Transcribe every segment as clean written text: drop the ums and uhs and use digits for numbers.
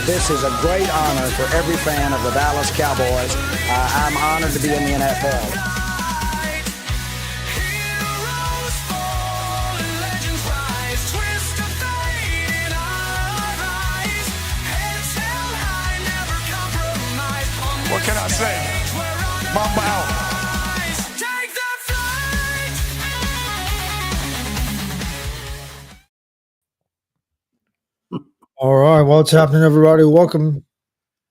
This is a great honor for every fan of the Dallas Cowboys. I'm honored to be in the NFL. What can I say? Mamba out. All right. Well, what's happening, everybody? Welcome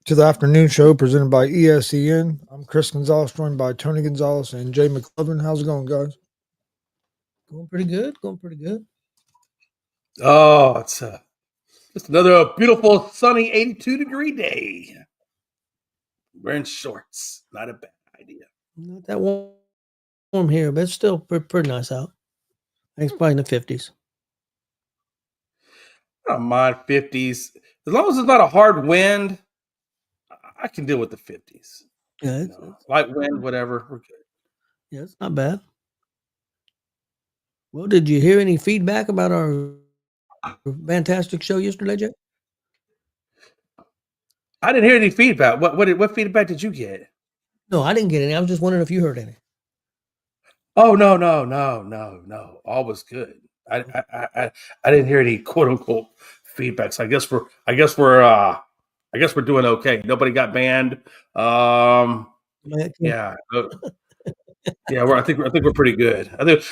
to the afternoon show presented by ESEN. I'm Chris Gonzalez, joined by Tony Gonzalez and Jay McLovin. How's it going, guys? Going pretty good. Going pretty good. Oh, it's just another beautiful, sunny 82-degree day. Wearing shorts. Not a bad idea. Not that warm here, but it's still pretty nice out. I think it's probably in the 50s. I don't mind 50s. As long as it's not a hard wind, I can deal with the 50s. Yeah, it's light wind, whatever. We're good. Yeah, it's not bad. Well, did you hear any feedback about our fantastic show yesterday, Jay? I didn't hear any feedback. What feedback did you get? No, I didn't get any. I was just wondering if you heard any. Oh, no. All was good. I didn't hear any quote unquote feedback. So I guess we're doing okay. Nobody got banned. Yeah. Yeah. I think we're pretty good.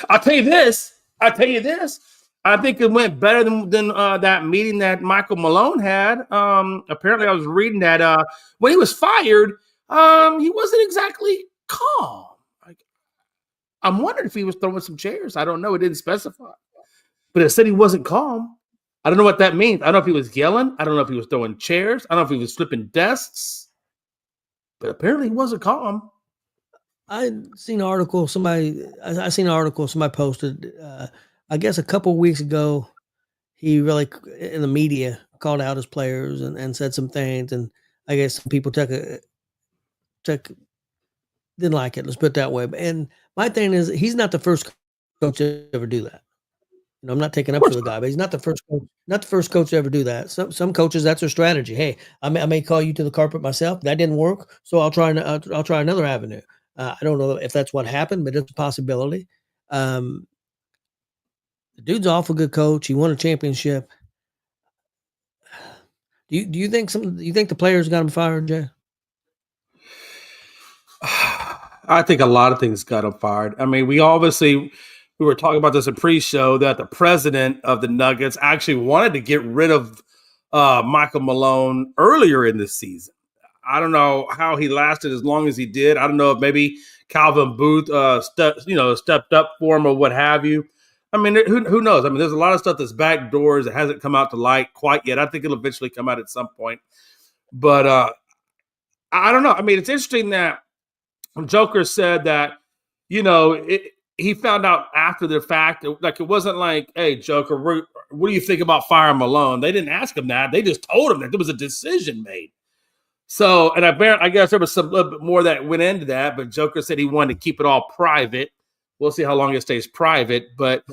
I'll tell you this. I think it went better than that meeting that Michael Malone had. Apparently, I was reading that when he was fired, he wasn't exactly calm. I'm wondering if he was throwing some chairs. I don't know. It didn't specify, but it said he wasn't calm. I don't know what that means. I don't know if he was yelling. I don't know if he was throwing chairs. I don't know if he was flipping desks. But apparently, he wasn't calm. I seen an article. Somebody posted. I guess a couple weeks ago, he really in the media called out his players and said some things, and I guess some people didn't like it. Let's put it that way. And my thing is, he's not the first coach to ever do that. You know, I'm not taking up for the guy, but he's not the first coach to ever do that. Some coaches, that's their strategy. Hey, I may call you to the carpet myself. That didn't work, so I'll try another avenue. I don't know if that's what happened, but it's a possibility. The dude's an awful good coach. He won a championship. Do you think the players got him fired, Jay? I think a lot of things got him fired. I mean, we were talking about this in pre-show that the president of the Nuggets actually wanted to get rid of Michael Malone earlier in the season. I don't know how he lasted as long as he did. I don't know if maybe Calvin Booth stepped up for him or what have you. I mean, who knows? I mean, there's a lot of stuff that's backdoors that hasn't come out to light quite yet. I think it'll eventually come out at some point. But I don't know. I mean, it's interesting that Joker said that, he found out after the fact. Like, it wasn't like, hey, Joker, what do you think about firing Malone? They didn't ask him that. They just told him that there was a decision made. So, and I guess there was a little bit more that went into that, but Joker said he wanted to keep it all private. We'll see how long it stays private, but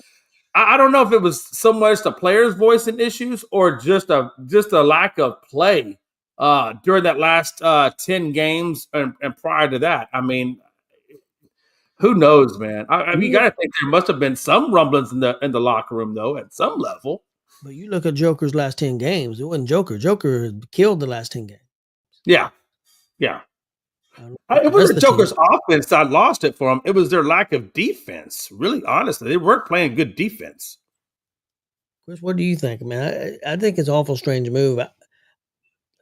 I don't know if it was so much the players voicing issues or just a lack of play during that last 10 games and prior to that. I mean, who knows, man? I mean, you got to think there must have been some rumblings in the locker room, though, at some level. But you look at Joker's last 10 games. It wasn't Joker. Joker killed the last 10 games. Yeah. It wasn't Joker's offense that lost it for him. It was their lack of defense. Really, honestly, they weren't playing good defense. Chris, what do you think? I mean, I think it's an awful strange move.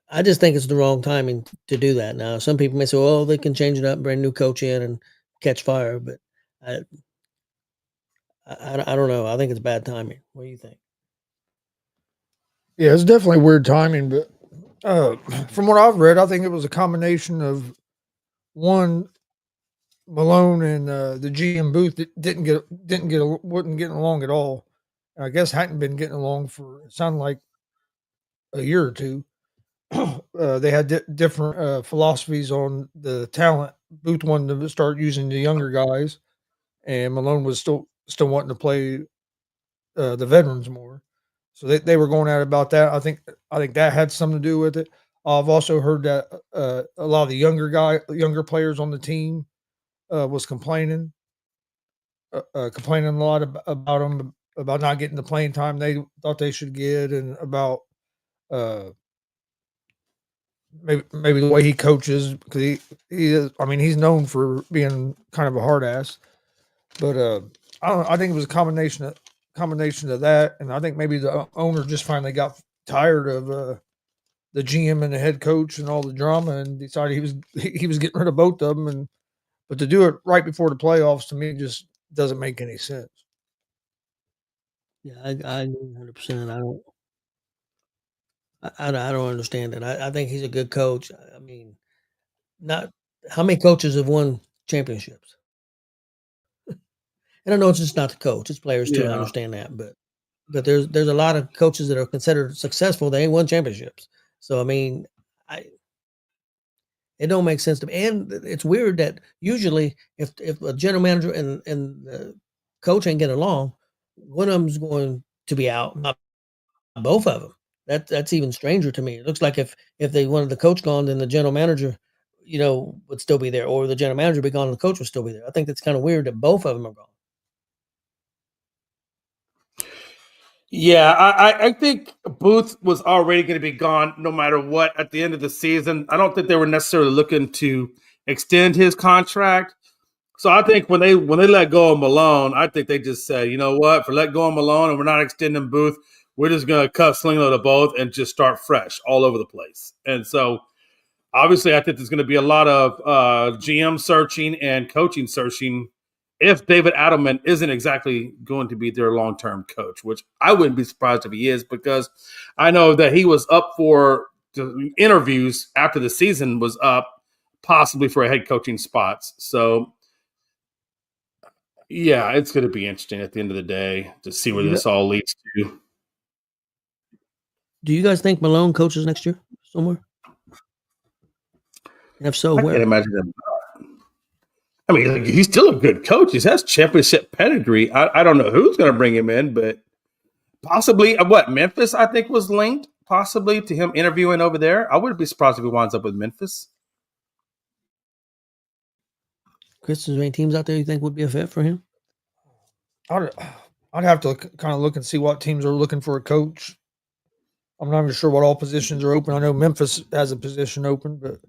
I just think it's the wrong timing to do that now. Some people may say, well, they can change it up, bring a new coach in and catch fire. But I don't know. I think it's bad timing. What do you think? Yeah, it's definitely weird timing, but from what I've read, I think it was a combination of one, Malone and the GM Booth that wasn't getting along at all. I guess hadn't been getting along for it sounded like a year or two. They had different philosophies on the talent. Booth wanted to start using the younger guys, and Malone was still wanting to play the veterans more. So they were going at it about that. I think that had something to do with it. I've also heard that a lot of the younger players on the team was complaining a lot about them, about not getting the playing time they thought they should get, and about uh, maybe the way he coaches, because he is. I mean, he's known for being kind of a hard ass. But I don't know. I think it was a combination of that, and I think maybe the owner just finally got tired of the GM and the head coach and all the drama, and decided he was getting rid of both of them. But to do it right before the playoffs, to me, just doesn't make any sense. Yeah, I agree 100%. I don't understand it. I think he's a good coach. I mean, not how many coaches have won championships? And I know it's just not the coach; it's players too. I Yeah. understand that, but there's a lot of coaches that are considered successful. They ain't won championships. So I mean, I it don't make sense to me. And it's weird that usually if a general manager and the coach ain't getting along, one of them's going to be out, not both of them. That's even stranger to me. It looks like if they wanted the coach gone, then the general manager, would still be there, or the general manager be gone and the coach would still be there. I think that's kind of weird that both of them are gone. Yeah, I think Booth was already going to be gone no matter what at the end of the season. I don't think they were necessarily looking to extend his contract. So I think when they let go of Malone, I think they just said, you know what, for let go of Malone and we're not extending Booth, we're just going to cut Slingler to both and just start fresh all over the place. And so obviously I think there's going to be a lot of GM searching and coaching searching if David Adelman isn't exactly going to be their long-term coach, which I wouldn't be surprised if he is, because I know that he was up for the interviews after the season was up, possibly for a head coaching spots. So yeah, it's going to be interesting at the end of the day to see where this all leads to. Do you guys think Malone coaches next year somewhere? And if so, I where? can't imagine them. I mean, he's still a good coach. He has championship pedigree. I don't know who's going to bring him in, but possibly Memphis, I think, was linked possibly to him interviewing over there. I wouldn't be surprised if he winds up with Memphis. Chris, is there any teams out there you think would be a fit for him? I'd have to kind of look and see what teams are looking for a coach. I'm not even sure what all positions are open. I know Memphis has a position open, but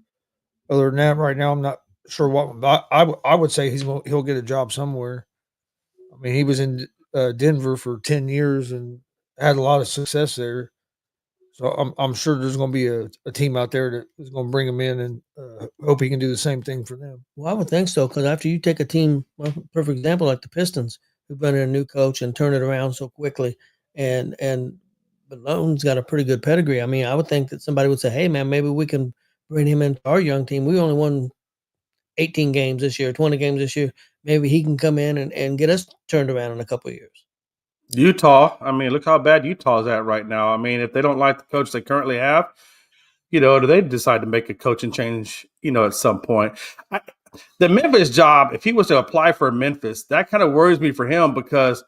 other than that, right now I'm not sure what one. But I would say he'll get a job somewhere. I mean, he was in Denver for 10 years and had a lot of success there. So I'm sure there's going to be a team out there that is going to bring him in and hope he can do the same thing for them. Well, I would think so, because after you take a team, perfect example like the Pistons, who bring in a new coach and turn it around so quickly, and Malone's got a pretty good pedigree. I mean, I would think that somebody would say, "Hey, man, maybe we can bring him into our young team. We only won 18 games this year, 20 games this year. Maybe he can come in and get us turned around in a couple of years." Utah, I mean, look how bad Utah's at right now. I mean, if they don't like the coach they currently have, do they decide to make a coaching change, at some point? The Memphis job, if he was to apply for Memphis, that kind of worries me for him because,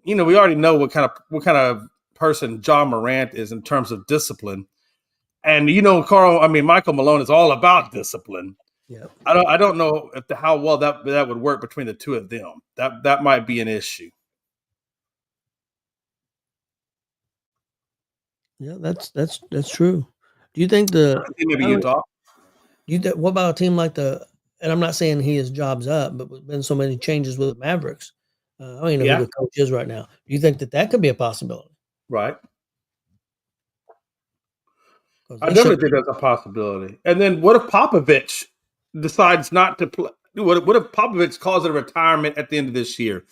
we already know what kind of person John Morant is in terms of discipline. And, Michael Malone is all about discipline. Yeah. I don't know how well that would work between the two of them. That might be an issue. Yeah, that's true. Do you think Maybe Utah? What about a team like and I'm not saying his job's up, but there's been so many changes with the Mavericks. I don't even know who the coach is right now. Do you think that could be a possibility? Right. I definitely think that's a possibility. And then what if Popovich decides not to play? What if Popovich calls it a retirement at the end of this year?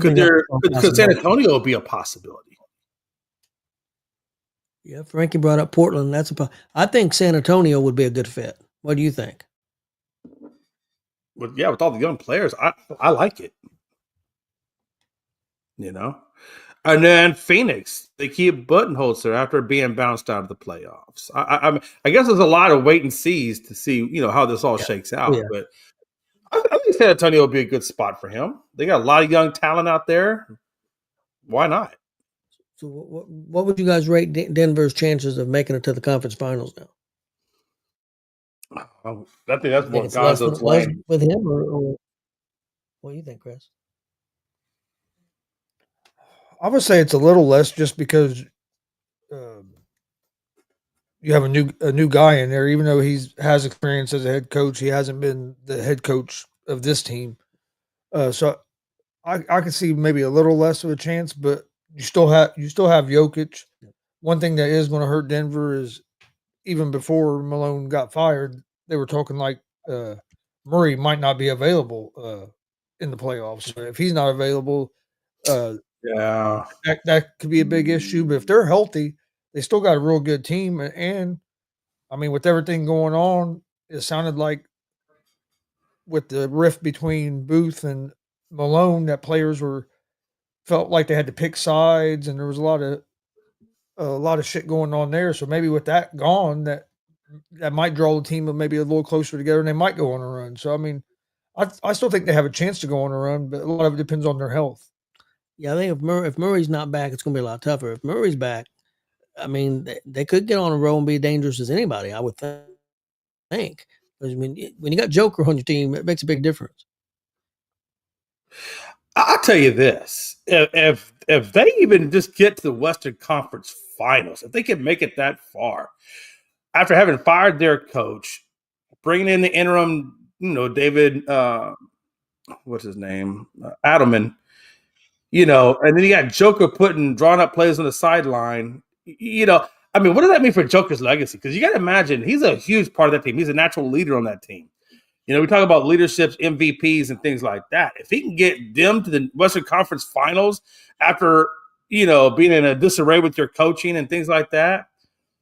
Could San Antonio be a possibility? Yeah, Frankie brought up Portland. I think San Antonio would be a good fit. What do you think? Well, yeah, with all the young players, I like it. And then Phoenix, they keep Budenholzer after being bounced out of the playoffs. I guess there's a lot of wait and sees to see, how this all shakes out. Yeah. But I think San Antonio would be a good spot for him. They got a lot of young talent out there. Why not? So what would you guys rate Denver's chances of making it to the conference finals now? I think that's You think more it's less than Gonzo's it was lane. with him, or what do you think, Chris? I would say it's a little less just because you have a new guy in there. Even though has experience as a head coach, he hasn't been the head coach of this team. So I can see maybe a little less of a chance, but you still have Jokic. One thing that is going to hurt Denver is even before Malone got fired, they were talking like Murray might not be available in the playoffs. So if he's not available, Yeah. that could be a big issue. But if they're healthy, they still got a real good team. And I mean, with everything going on, it sounded like with the rift between Booth and Malone, that players felt like they had to pick sides, and there was a lot of shit going on there. So maybe with that gone, that might draw the team maybe a little closer together, and they might go on a run. So I mean, I still think they have a chance to go on a run, but a lot of it depends on their health. Yeah, I think if Murray's not back, it's going to be a lot tougher. If Murray's back, I mean, they could get on a roll and be dangerous as anybody, I would think. I mean, when you got Joker on your team, it makes a big difference. I'll tell you this: if they even just get to the Western Conference Finals, if they can make it that far, after having fired their coach, bringing in the interim, David, what's his name, Adelman, and then you got Joker drawing up plays on the sideline. I mean, what does that mean for Joker's legacy? Because you got to imagine he's a huge part of that team. He's a natural leader on that team. We talk about leaderships, MVPs, and things like that. If he can get them to the Western Conference Finals after, being in a disarray with your coaching and things like that,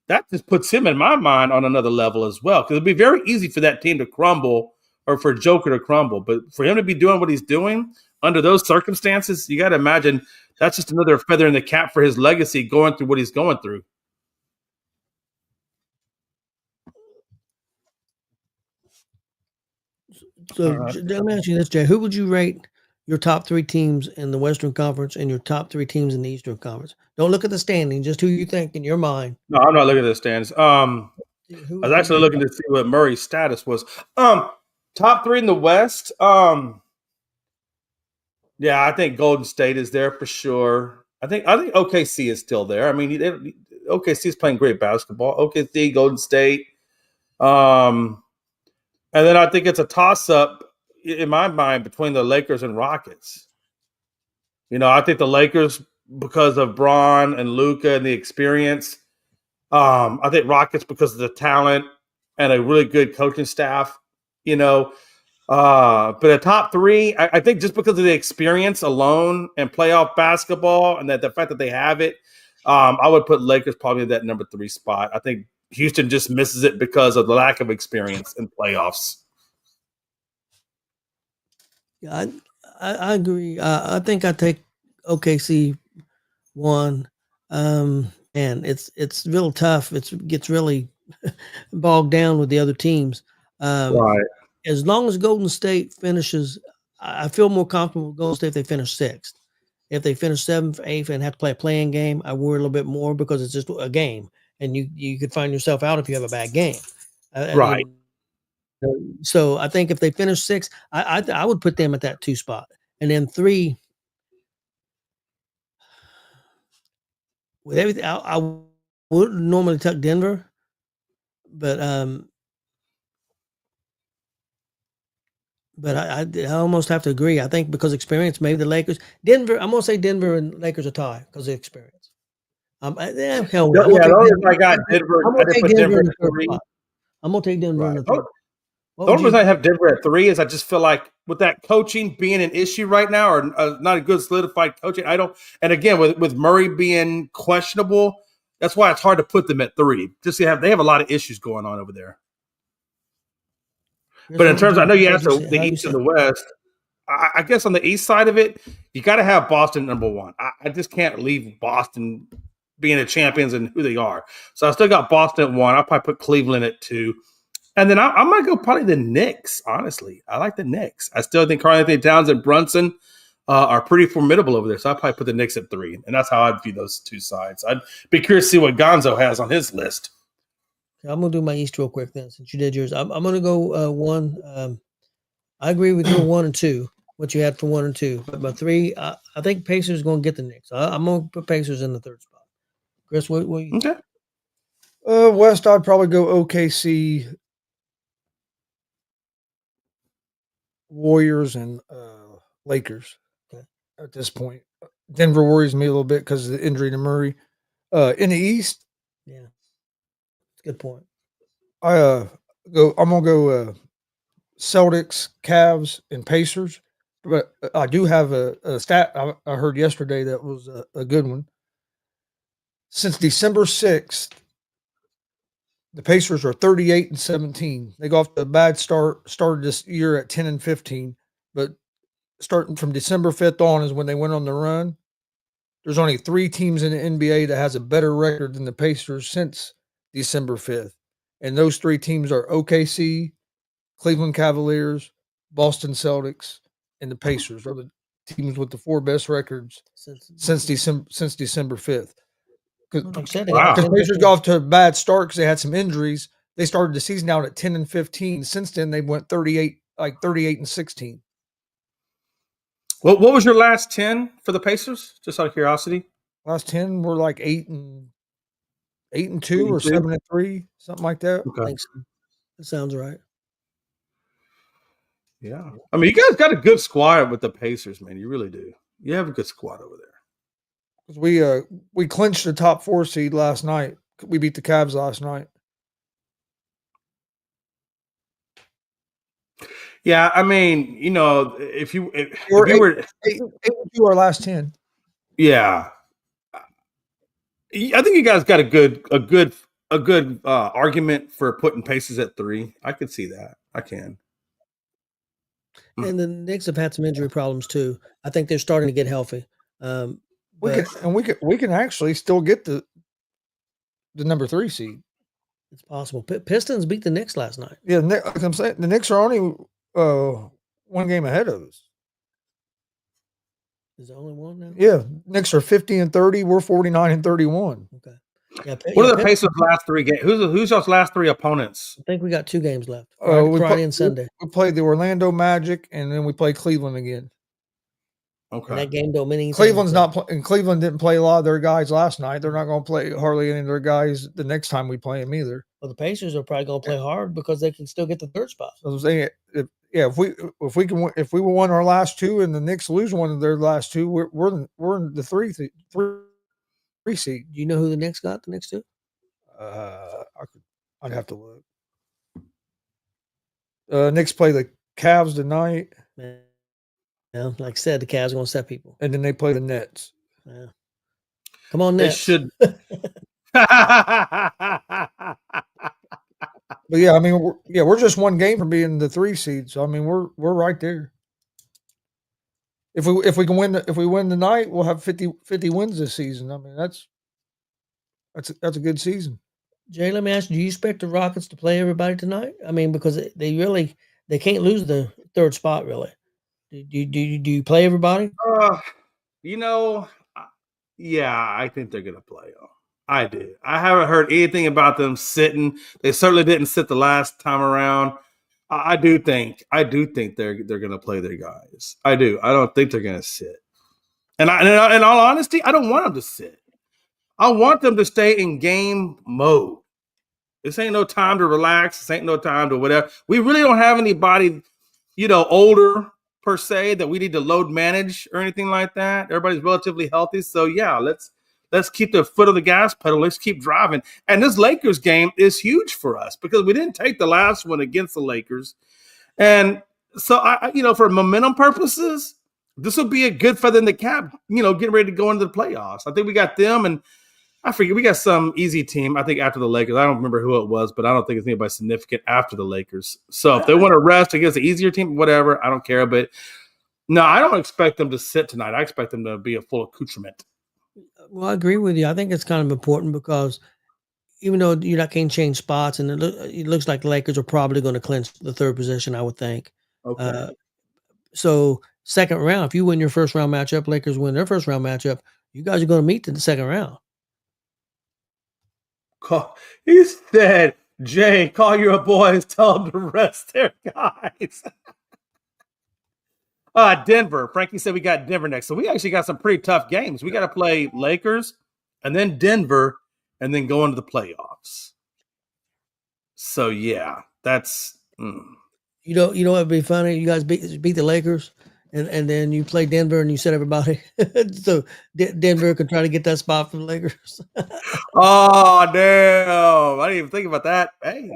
that just puts him, in my mind, on another level as well. Because it'd be very easy for that team to crumble or for Joker to crumble. But for him to be doing what he's doing under those circumstances, you got to imagine that's just another feather in the cap for his legacy going through what he's going through. So let me ask you this, Jay. Who would you rate your top 3 teams in the Western Conference and your top 3 teams in the Eastern Conference? Don't look at the standing, just who you think in your mind. No, I'm not looking at the standings. I was actually looking to see what Murray's status was. Top 3 in the West. Yeah, I think Golden State is there for sure. I think OKC is still there. I mean, OKC is playing great basketball. OKC, Golden State. And then I think it's a toss-up in my mind between the Lakers and Rockets. I think the Lakers, because of Bron and Luka and the experience. I think Rockets because of the talent and a really good coaching staff. But a top 3, I think just because of the experience alone and playoff basketball and that the fact that they have it, I would put Lakers probably in that number 3 spot. I think Houston just misses it because of the lack of experience in playoffs. Yeah, I agree. I think I take OKC 1. And it's real tough. It gets really bogged down with the other teams. Right. As long as Golden State finishes, I feel more comfortable with Golden State if they finish 6th. If they finish 7th, 8th, and have to play a playing game, I worry a little bit more because it's just a game. And you could find yourself out if you have a bad game. Right. So I think if they finish 6th, I would put them at that 2 spot. And then 3, with everything, I would normally tuck Denver, but I almost have to agree. I think because experience, maybe the Lakers, Denver. I'm gonna say Denver and Lakers are tied because of experience. Hell, I got Denver. I'm gonna take Denver in the 3rd spot. I'm gonna take Denver in the 3rd. The only reason I have Denver at 3 is I just feel like with that coaching being an issue right now, or not a good solidified coaching, and again with Murray being questionable, that's why it's hard to put them at 3. Just they have a lot of issues going on over there. But in terms, I know you asked the East and the West. I guess on the East side of it, you got to have Boston number 1. I just can't leave Boston being the champions and who they are. So I still got Boston at 1. I'll probably put Cleveland at 2. And then I'm going to go probably the Knicks, honestly. I like the Knicks. I still think Karl-Anthony Towns and Brunson are pretty formidable over there. So I'd probably put the Knicks at 3, and that's how I'd view those two sides. I'd be curious to see what Gonzo has on his list. I'm gonna do my East real quick then, since you did yours. I'm gonna go 1. I agree with your 1 and 2. What you had for 1 and 2, but my 3, I think Pacers are gonna get the Knicks. I'm gonna put Pacers in the 3rd spot. Chris, what you? Okay. West, I'd probably go OKC, Warriors, and Lakers. Okay. At this point, Denver worries me a little bit because of the injury to Murray. In the East, Yeah, that's a good point. I'm gonna go Celtics, Cavs, and Pacers. But I do have a stat I heard yesterday that was a good one. Since December 6th, the Pacers are 38-17. They go off to a bad start. Started this year at 10-15, but starting from December 5th on is when they went on the run. There's only 3 teams in the NBA that has a better record than the Pacers since December 5th, and those 3 teams are OKC, Cleveland Cavaliers, Boston Celtics, and the Pacers are the teams with the 4 best records since December 5th. Like I said, Wow. Because Pacers got off to a bad start because they had some injuries. They started the season out at 10-15. Since then, they went 38-16. What was your last 10 for the Pacers? Just out of curiosity. Last 10 were like 8-2 or 8-2? 7-3, something like that. I Okay. think so. That sounds right. Yeah. I mean, you guys got a good squad with the Pacers, man. You really do. You have a good squad over there. Because we clinched the top 4 seed last night. We beat the Cavs last night. Yeah, I mean, if you We're were 8-2 our last 10. yeah, I think you guys got a good argument for putting Pacers at 3. I could see that. I can. And the Knicks have had some injury problems too. I think they're starting to get healthy. We can actually still get the number 3 seed. It's possible. Pistons beat the Knicks last night. Yeah, like I'm saying, the Knicks are only 1 game ahead of us. Is there only one now? Yeah, Knicks are 50-30. We're 49-31. Okay. Yeah. What are the Pacers' last 3 games? Who's y'all's last 3 opponents? I think we got 2 games left. We Friday and Sunday. We played the Orlando Magic, and then we played Cleveland again. Okay. And that game don't mean anything. Cleveland's not and Cleveland didn't play a lot of their guys last night. They're not going to play hardly any of their guys the next time we play them either. Well, the Pacers are probably going to play hard because they can still get the 3rd spot. So I'm saying, if we won our last 2 and the Knicks lose one of their last 2, we're in the 3 seed. Do you know who the Knicks got? The Knicks 2? I'd have to look. Knicks play the Cavs tonight, Yeah, like I said, the Cavs are going to set people. and then they play the Nets. Yeah. Come on, They Nets. should. But yeah, I mean, we're just 1 game from being the 3 seed. So I mean, we're right there. If we can win if we win tonight, we'll have 50 wins this season. I mean, that's a good season. Jay, let me ask you: do you expect the Rockets to play everybody tonight? I mean, because they can't lose the 3rd spot, really. Do you play everybody? Yeah, I think they're gonna play them. I do. I haven't heard anything about them sitting. They certainly didn't sit the last time around. I do think they're gonna play their guys. I do. I don't think they're gonna sit. And in all honesty, I don't want them to sit. I want them to stay in game mode. This ain't no time to relax. This ain't no time to whatever. We really don't have anybody, older per se that we need to load manage or anything like that. Everybody's relatively healthy. So yeah, let's keep the foot on the gas pedal. Let's keep driving. And this Lakers game is huge for us because we didn't take the last one against the Lakers. And so I for momentum purposes, this will be a good feather in the cap, getting ready to go into the playoffs. I think we got them, and I forget, we got some easy team, I think, after the Lakers. I don't remember who it was, but I don't think it's anybody significant after the Lakers. So if they want to rest against the easier team, whatever, I don't care. But no, I don't expect them to sit tonight. I expect them to be a full accoutrement. Well, I agree with you. I think it's kind of important because even though you're not going to change spots, and it looks like the Lakers are probably going to clinch the 3rd position, I would think. Okay. So second round. If you win your first round matchup, Lakers win their first round matchup, you guys are going to meet in the second round. He said, Jay, call your boys, tell them to rest their guys. Denver. Frankie said we got Denver next. So we actually got some pretty tough games. We got to play Lakers and then Denver and then go into the playoffs. So yeah, that's You know what would be funny? You guys beat the Lakers and then you play Denver and you set everybody so Denver could try to get that spot for the Lakers. Oh damn. I didn't even think about that. Hey,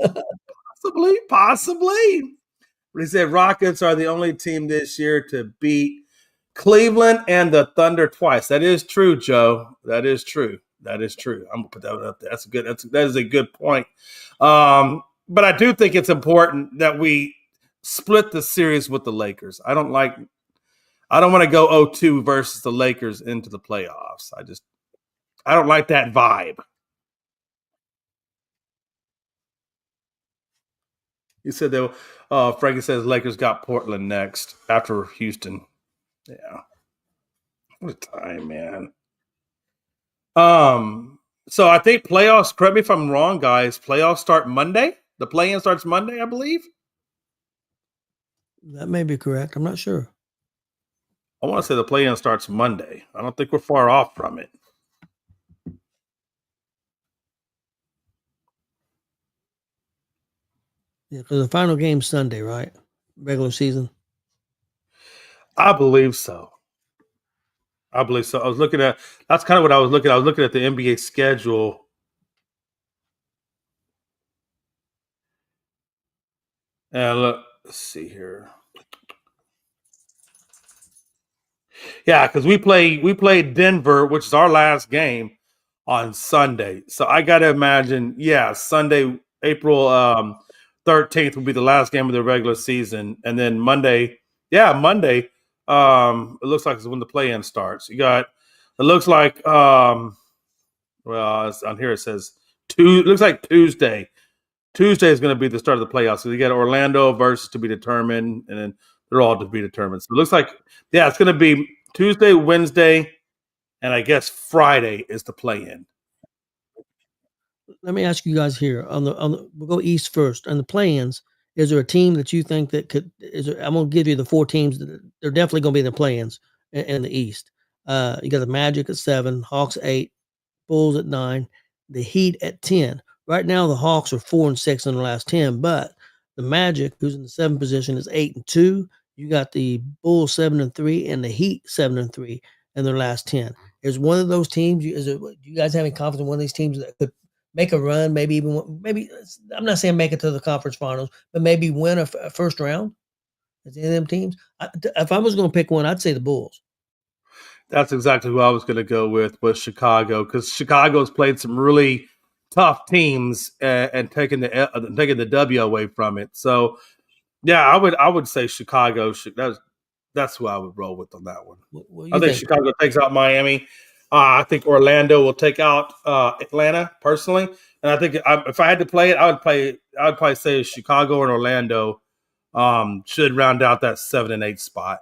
possibly. But he said Rockets are the only team this year to beat Cleveland and the Thunder twice. That is true, Joe. That is true. I'm gonna put that up there. That is a good point. But I do think it's important that we split the series with the Lakers. I don't want to go 0-2 versus the Lakers into the playoffs. I don't like that vibe. You said that Frankie says Lakers got Portland next after Houston. Yeah. What a time, man. So I think playoffs, correct me if I'm wrong, guys, playoffs start Monday. The play-in starts Monday, I believe. That may be correct. I'm not sure. I want to say the play-in starts Monday. I don't think we're far off from it. Yeah, because the final game's Sunday, right? Regular season. I believe so. I was looking at that's kind of what I was looking at. I was looking at the NBA schedule. And let's see here. Yeah, because we played Denver, which is our last game, on Sunday. So I got to imagine, Sunday, April 13th will be the last game of the regular season, and then Monday. It looks like it's when the play-in starts. It looks like on here it says it looks like Tuesday. Tuesday is going to be the start of the playoffs. So you got Orlando versus to be determined, and then they're all to be determined. So it looks like, it's going to be Tuesday, Wednesday, and I guess Friday is the play-in. Let me ask you guys here we'll go East first. On the play-ins, is there a team that you think that I'm going to give you the 4 teams that they're definitely going to be in the play-ins in the East. You got the Magic at 7, Hawks 8, Bulls at 9, the Heat at 10. Right now, the Hawks are 4-6 in the last 10, but the Magic, who's in the 7th position, is 8-2. You got the Bulls 7-3 and the Heat 7-3 in their last 10. Is one of those teams? Do you guys have any confidence in one of these teams that could make a run? Maybe I'm not saying make it to the conference finals, but maybe win a first round. Is any of them teams? If I was going to pick one, I'd say the Bulls. That's exactly who I was going to go with was Chicago, because Chicago's played some really tough teams and taking the W away from it. So, I would say Chicago. That's who I would roll with on that one. I think Chicago takes out Miami. I think Orlando will take out Atlanta personally, and I think if I had to play it, I would probably say Chicago and Orlando should round out that 7 and 8 spot.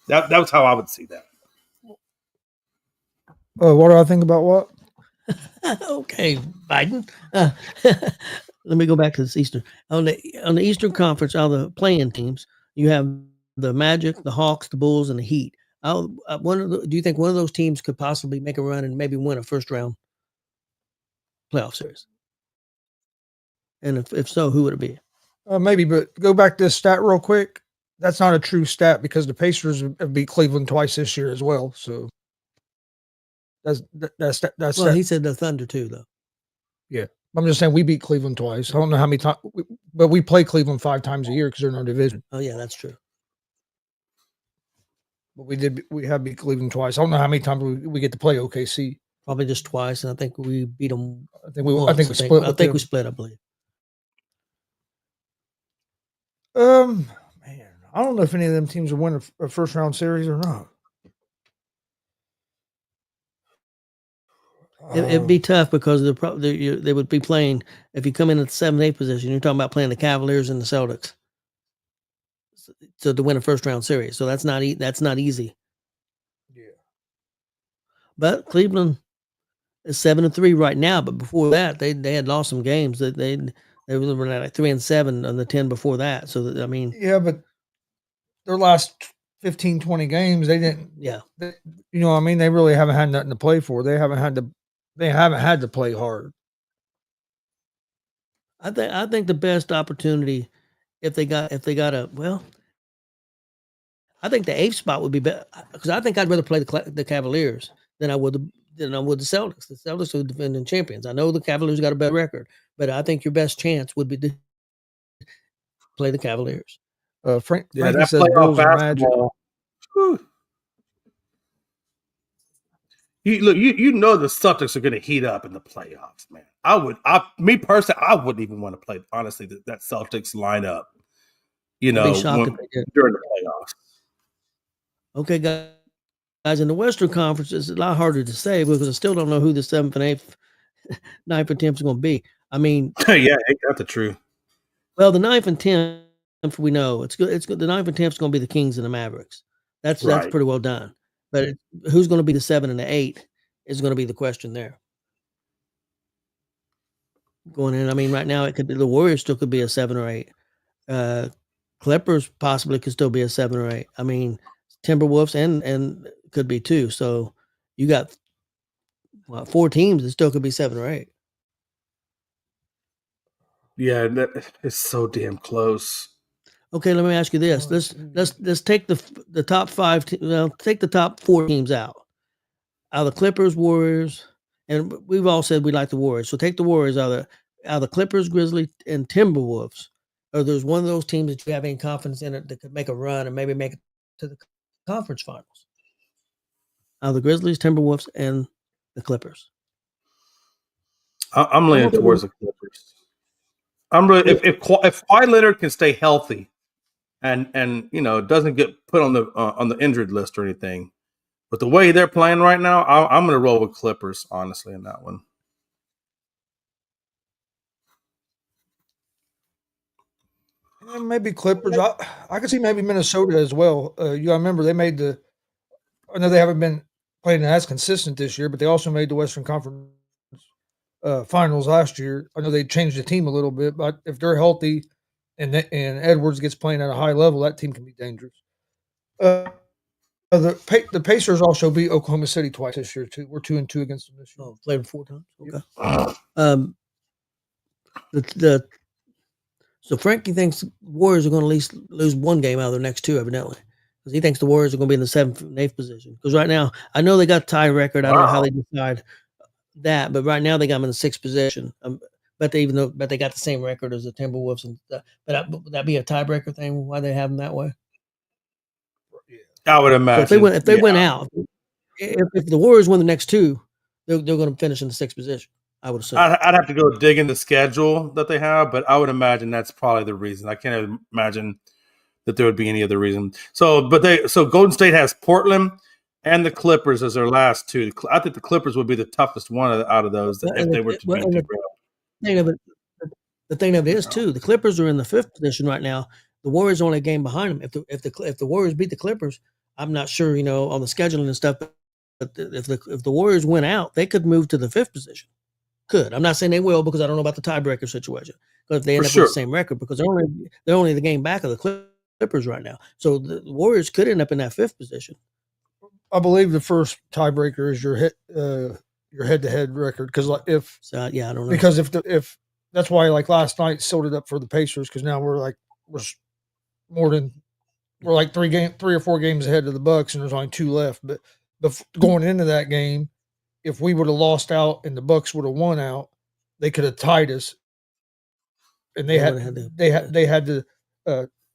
That was how I would see that. What do I think about what? Okay, Biden. Let me go back to this Eastern. On the Eastern Conference, all the playing teams, you have the Magic, the Hawks, the Bulls, and the Heat. Do you think one of those teams could possibly make a run and maybe win a first round playoff series? And if so, who would it be? Maybe, but go back to this stat real quick. That's not a true stat because the Pacers have beat Cleveland twice this year as well. So that's well, he said the Thunder too, though. Yeah, I'm just saying we beat Cleveland twice. I don't know how many times, but we play Cleveland 5 times a year because they're in our division. Oh yeah, that's true. But we have beat Cleveland twice. I don't know how many times we get to play OKC. Probably just twice, and I think we beat them. I think we split. I think we split. I believe. Man, I don't know if any of them teams will win a first round series or not. It'd be tough because they would be playing. If you come in at the 7-8 position, you're talking about playing the Cavaliers and the Celtics. to win a first round series. So that's not easy. Yeah. But Cleveland is 7-3 right now. But before that, they had lost some games. They were like 3-7 on the 10 before that. So that, I mean, Yeah, but their last 15, 20 games, they didn't. yeah. You know what I mean? They really haven't had nothing to play for. They haven't had to play hard. I think the best opportunity if they got a well, I think the 8th spot would be better because I think I'd rather play the Cavaliers than I would the Celtics. The Celtics are the defending champions. I know the Cavaliers got a better record, but I think your best chance would be to play the Cavaliers. Frankie that says playoff Bulls are magic. basketball. Whew. You know the Celtics are going to heat up in the playoffs, man. Me personally, I wouldn't even want to play, honestly, that Celtics lineup, I'd be shocked if they did. during the playoffs. Okay, guys, in the Western Conference, it's a lot harder to say because I still don't know who the 7th and 8th, 9th and 10th is going to be. I mean, Yeah, ain't that the truth? well, the 9th and 10th, we know it's good. It's good. The 9th and 10th is going to be the Kings and the Mavericks. That's Right. pretty well done. But who's going to be the 7 and the 8 is going to be the question there. Going in, I mean, right now it could be the Warriors still could be a 7 or 8. Clippers possibly could still be a 7 or 8. I mean, Timberwolves and could be 2. So you got 4 teams that still could be 7 or 8. Yeah, it's so damn close. Okay, let me ask you this. Let's take the top 5. Take the top 4 teams out. Out of the Clippers, Warriors, and we've all said we like the Warriors. So take the Warriors out of the Clippers, Grizzlies, and Timberwolves. Or there's one of those teams that you have any confidence in it that could make a run and maybe make it to the conference finals. Out of the Grizzlies, Timberwolves, and the Clippers. I'm leaning towards the Clippers. I'm really if Kawhi Leonard can stay healthy, and doesn't get put on the injured list or anything, but the way they're playing right now, I'm going to roll with Clippers honestly in that one. And maybe Clippers. I could see maybe Minnesota as well. You remember they made I know they haven't been playing as consistent this year, but they also made the Western Conference finals last year. I know they changed the team a little bit, but if they're healthy and Edwards gets playing at a high level, that team can be dangerous. The Pacers also beat Oklahoma City twice this year too. We're 2-2 against them this year. Oh, played 4 times. Okay. Yep. So Frankie thinks the Warriors are going to at least lose 1 game out of their next 2, evidently, because he thinks the Warriors are going to be in the 7th and 8th position. Because right now, I know they got tie record. I don't know how they decide that, but right now they got them in the 6th position. But they got the same record as the Timberwolves, and would that be a tiebreaker thing? Why they have them that way? I would imagine So if they went out, if the Warriors win the next 2, they're going to finish in the 6th position. I would assume. I'd have to go dig in the schedule that they have, but I would imagine that's probably the reason. I can't imagine that there would be any other reason. So Golden State has Portland and the Clippers as their last 2. I think the Clippers would be the toughest one out of those if they were to beat the Grizzlies. The thing of it is too, the Clippers are in the 5th position right now. The Warriors are only a game behind them. If the Warriors beat the Clippers, I'm not sure, on the scheduling and stuff. But if the Warriors win out, they could move to the 5th position. Could. I'm not saying they will because I don't know about the tiebreaker situation. But if they end up with the same record, because they're only the game back of the Clippers right now, so the Warriors could end up in that 5th position. I believe the first tiebreaker is your head-to-head record because I don't know because if that's why last night sealed it up for the Pacers because now we're like 3 or 4 games ahead of the Bucks and there's only 2 left. But going into that game, if we would have lost out and the Bucks would have won out, they could have tied us, and they had the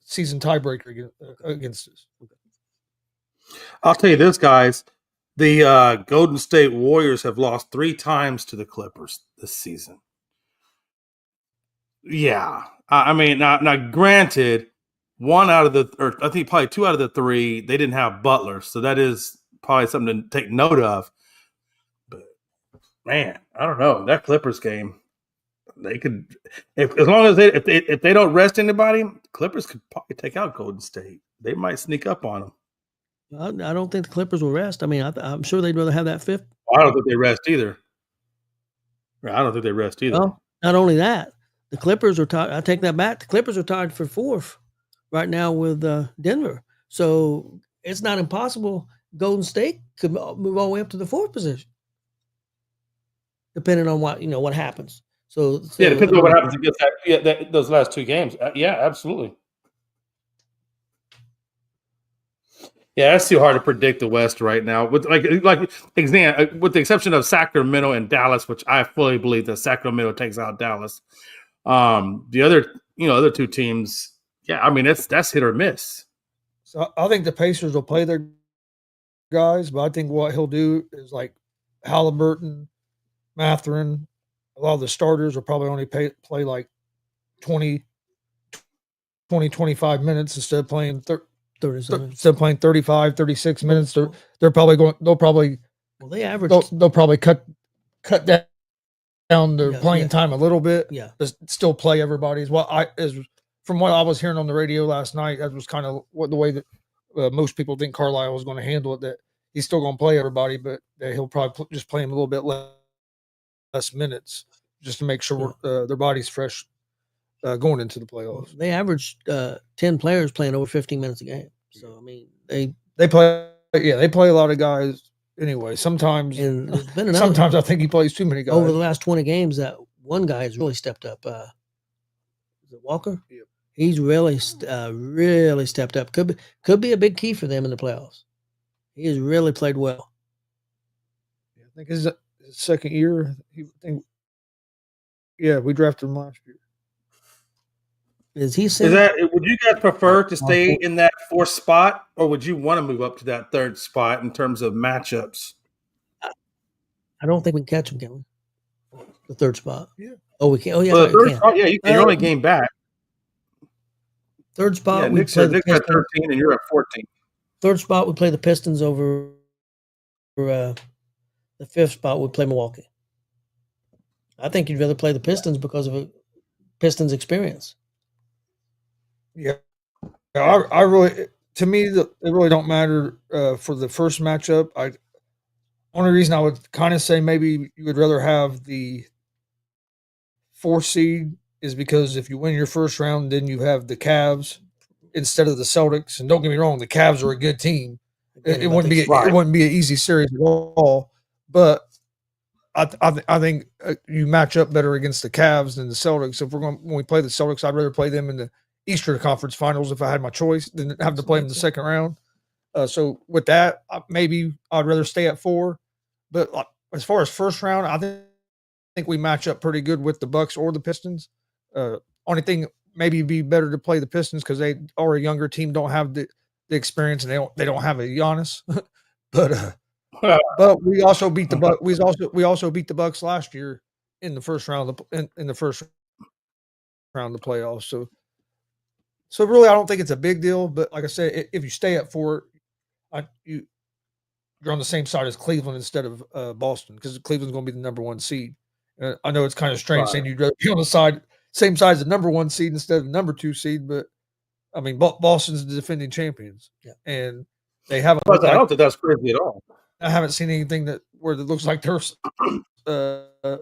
season tiebreaker against us. I'll tell you this, guys. The Golden State Warriors have lost 3 times to the Clippers this season. Yeah. I mean, now granted, 1 out of I think probably 2 out of the 3, they didn't have Butler. So that is probably something to take note of. But, man, I don't know. That Clippers game, they could, as long as if they don't rest anybody, Clippers could probably take out Golden State. They might sneak up on them. I don't think the Clippers will rest. I mean, I'm sure they'd rather have that fifth. I don't think they rest either. I don't think they rest either. Well, not only that, the Clippers are tied. I take that back. The Clippers are tied for fourth right now with Denver. So it's not impossible. Golden State could move all the way up to the fourth position, depending on what happens. So yeah, depending on what happens against that. Yeah, those last two games. Yeah, absolutely. Yeah, that's too hard to predict the West right now. With with the exception of Sacramento and Dallas, which I fully believe that Sacramento takes out Dallas. The other two teams, yeah, I mean that's hit or miss. So I think the Pacers will play their guys, but I think what he'll do is like Halliburton, Mathurin, a lot of the starters will probably only play like 20, 25 minutes instead of playing 35, 36 minutes. They'll probably they average. They'll probably cut down their playing time a little bit. Yeah, but still play everybody's. From what I was hearing on the radio last night, that was kind of the way that most people think Carlisle was going to handle it. That he's still going to play everybody, but that he'll probably just play him a little bit less minutes just to make sure their body's fresh going into the playoffs. They averaged 10 players playing over 15 minutes a game. So I mean, they play. Yeah, they play a lot of guys anyway. Sometimes sometimes I think he plays too many guys. Over the last 20 games, that one guy has really stepped up. Is it Walker? Yeah. He's really stepped up. Could be a big key for them in the playoffs. He has really played well. I think his second year. We drafted him last year. Would you guys prefer to stay in that fourth spot, or would you want to move up to that third spot in terms of matchups? I don't think we can catch him, can we? The third spot. Yeah. Oh, we can. Oh, yeah. Well, the third spot, you can only game back. Third spot. Yeah, Nick's at 13 and you're at 14. Third spot, we play the Pistons over. The fifth spot, we play Milwaukee. I think you'd rather play the Pistons because of a Pistons experience. Yeah, I really, to me, it really don't matter for the first matchup. Only reason I would kind of say maybe you would rather have the 4th seed is because if you win your first round, then you have the Cavs instead of the Celtics. And don't get me wrong, the Cavs are a good team. It wouldn't be an easy series at all. But I think you match up better against the Cavs than the Celtics. So when we play the Celtics, I'd rather play them in the Eastern Conference Finals if I had my choice than have to play them in the second round. So with that, maybe I'd rather stay at 4. But as far as first round, I think we match up pretty good with the Bucks or the Pistons. Only thing maybe it'd be better to play the Pistons because they are a younger team, don't have the experience, and they don't have a Giannis. But we also beat the Bucks. We also beat the Bucks last year in the first round in the first round of the playoffs. So really, I don't think it's a big deal. But like I said, if you stay at 4, you're on the same side as Cleveland instead of Boston because Cleveland's going to be the number 1 seed. I know it's kind of strange saying you'd rather be on the same side as the number 1 seed instead of the number 2 seed, but I mean Boston's the defending champions, and they haven't. I don't think that's crazy at all. I haven't seen anything where it looks like they're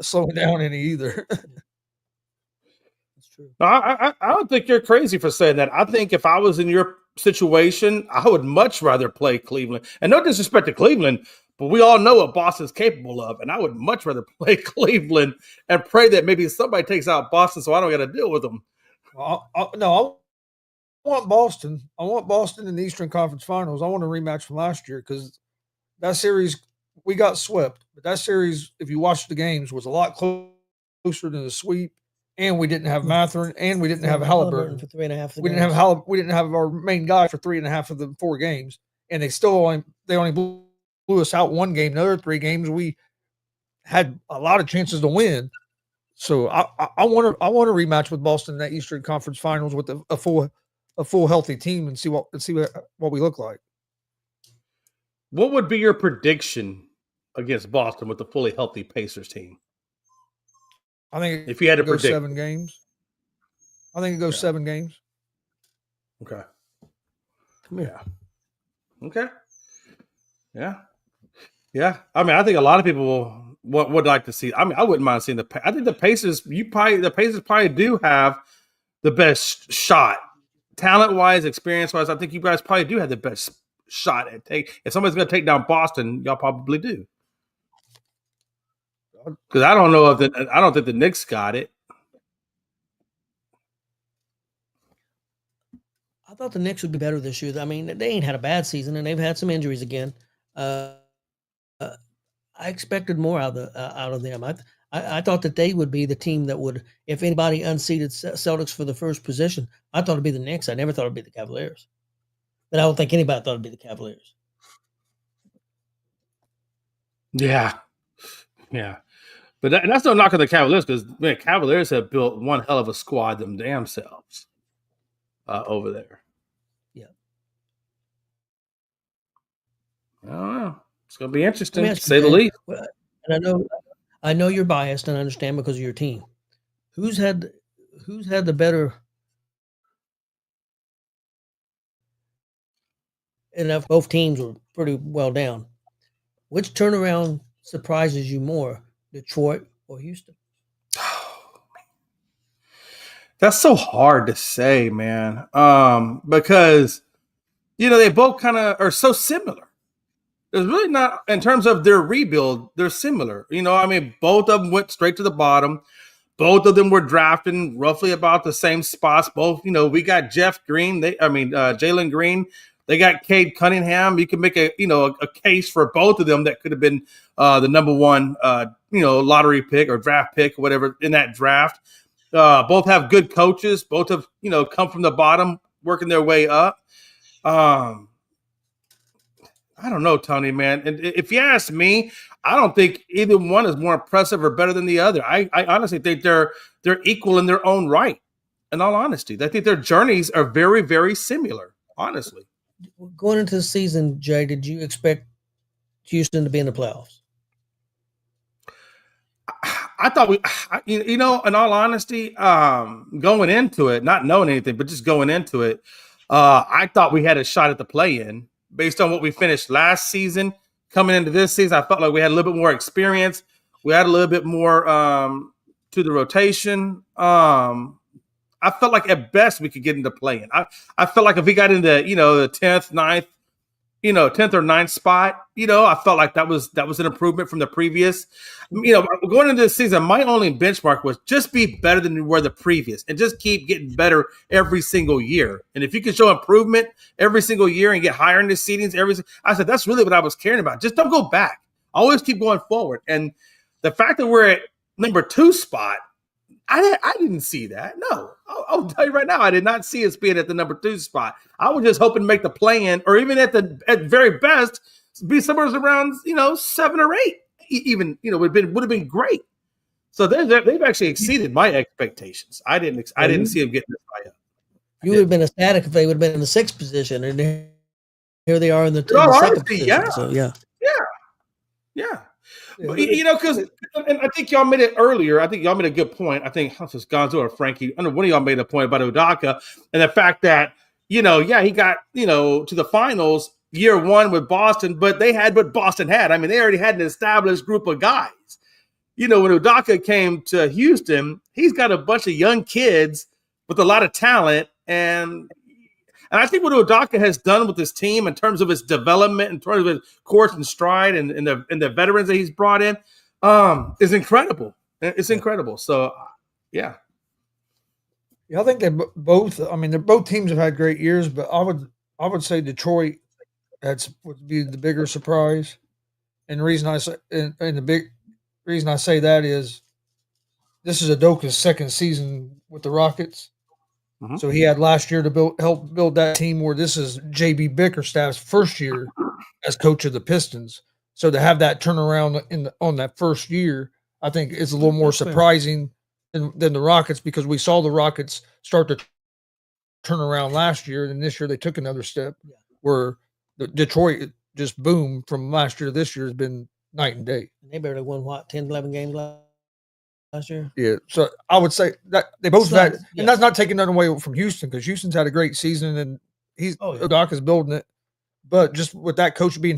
slowing down any either. True. I don't think you're crazy for saying that. I think if I was in your situation, I would much rather play Cleveland. And no disrespect to Cleveland, but we all know what Boston's capable of. And I would much rather play Cleveland and pray that maybe somebody takes out Boston so I don't got to deal with them. I want Boston. I want Boston in the Eastern Conference Finals. I want a rematch from last year because that series, we got swept. But that series, if you watch the games, was a lot closer than the sweep. And we didn't have Mathurin, and we didn't have Halliburton for 3.5. We didn't have our main guy for 3.5 of the 4 games, and they only blew us out 1 game. The other 3 games we had a lot of chances to win. So I want a rematch with Boston in that Eastern Conference Finals with a full healthy team and see what we look like. What would be your prediction against Boston with the fully healthy Pacers team? I think If you had to it goes predict. 7 games. I think it goes 7 games. Okay. Come here. Yeah. Okay. Yeah. Yeah. I mean, I think a lot of people would like to see. I mean, I wouldn't mind seeing I think the Pacers probably do have the best shot. Talent wise, experience wise, I think you guys probably do have the best shot at if somebody's gonna take down Boston, y'all probably do. Because I don't think the Knicks got it. I thought the Knicks would be better this year. I mean, they ain't had a bad season, and they've had some injuries again. I expected more out of them. I thought that they would be the team that would, if anybody unseated Celtics for the first position, I thought it'd be the Knicks. I never thought it'd be the Cavaliers. But I don't think anybody thought it'd be the Cavaliers. Yeah. Yeah. But that's no knock on the Cavaliers because Cavaliers have built one hell of a squad them damn selves over there. Yeah. I don't know. It's going to be interesting, Let me to ask say you, the Dan, least. and I know you're biased, and I understand because of your team. Who's had the better? And if both teams were pretty well down, which turnaround surprises you more, Detroit or Houston? That's so hard to say, man. Because they both kind of are so similar. There's really not, in terms of their rebuild, they're similar. I mean, both of them went straight to the bottom. Both of them were drafting roughly about the same spots. Both, we got Jeff Green. Jalen Green. They got Cade Cunningham. You can make a case for both of them that could have been the number one, lottery pick or draft pick or whatever in that draft. Both have good coaches. Both have, come from the bottom, working their way up. I don't know, Tony, man. And if you ask me, I don't think either one is more impressive or better than the other. I honestly think they're equal in their own right. In all honesty, I think their journeys are very, very similar. Honestly, going into the season, Jay, did you expect Houston to be in the playoffs? I thought in all honesty, going into it, not knowing anything, but just going into it, I thought we had a shot at the play-in. Based on what we finished last season, coming into this season, I felt like we had a little bit more experience. We had a little bit more to the rotation. I felt like at best we could get into play-in. I felt like if we got into the 10th, 9th, 10th or 9th spot, I felt like that was an improvement from the previous. Going into this season, my only benchmark was just be better than we were the previous and just keep getting better every single year. And if you can show improvement every single year and get higher in the seedings, I said, that's really what I was caring about. Just don't go back. Always keep going forward. And the fact that we're at number 2 spot, I didn't see that. No, I'll tell you right now, I did not see us being at the number 2 spot. I was just hoping to make the play-in, or even at very best, be somewhere around 7 or 8. Even would have been great. So they've actually exceeded my expectations. I didn't see them getting this high up. You would have been ecstatic if they would have been in the 6th position, and here they are in the 2nd position. Yeah. So yeah. Because and I think y'all made it earlier. I think y'all made a good point. I think it was Gonzo or Frankie. I know one of y'all made a point about Udoka and the fact that he got to the finals year 1 with Boston, but they had what Boston had. I mean, they already had an established group of guys. When Udoka came to Houston, he's got a bunch of young kids with a lot of talent, and I think what Udoka has done with his team in terms of his development, in terms of his course and stride, and the veterans that he's brought in, is incredible. It's incredible. So, yeah. Yeah, I think they both. I mean, both teams have had great years, but I would say Detroit would be the bigger surprise. And the reason I say the reason I say that is this is Udoka's 2nd season with the Rockets. Mm-hmm. So he had last year to help build that team, where this is JB Bickerstaff's first year as coach of the Pistons. So to have that turnaround on that first year, I think is a little more surprising than the Rockets, because we saw the Rockets start to turn around last year, and this year they took another step where the Detroit just boom from last year to this year has been night and day. They barely won 10, 11 games last last year. Yeah, so I would say that they both Slight, had, yeah. and that's not taking nothing away from Houston because Houston's had a great season and he's Doc is building it. But just with that coach being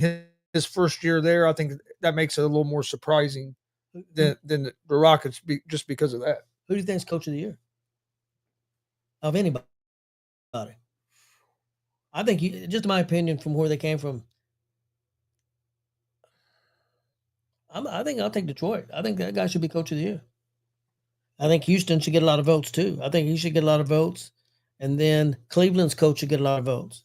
his first year there, I think that makes it a little more surprising than the Rockets just because of that. Who do you think is coach of the year? Of anybody? I think, just my opinion from where they came from, I think I'll take Detroit. I think that guy should be coach of the year. I think Houston should get a lot of votes too. I think he should get a lot of votes. And then Cleveland's coach should get a lot of votes.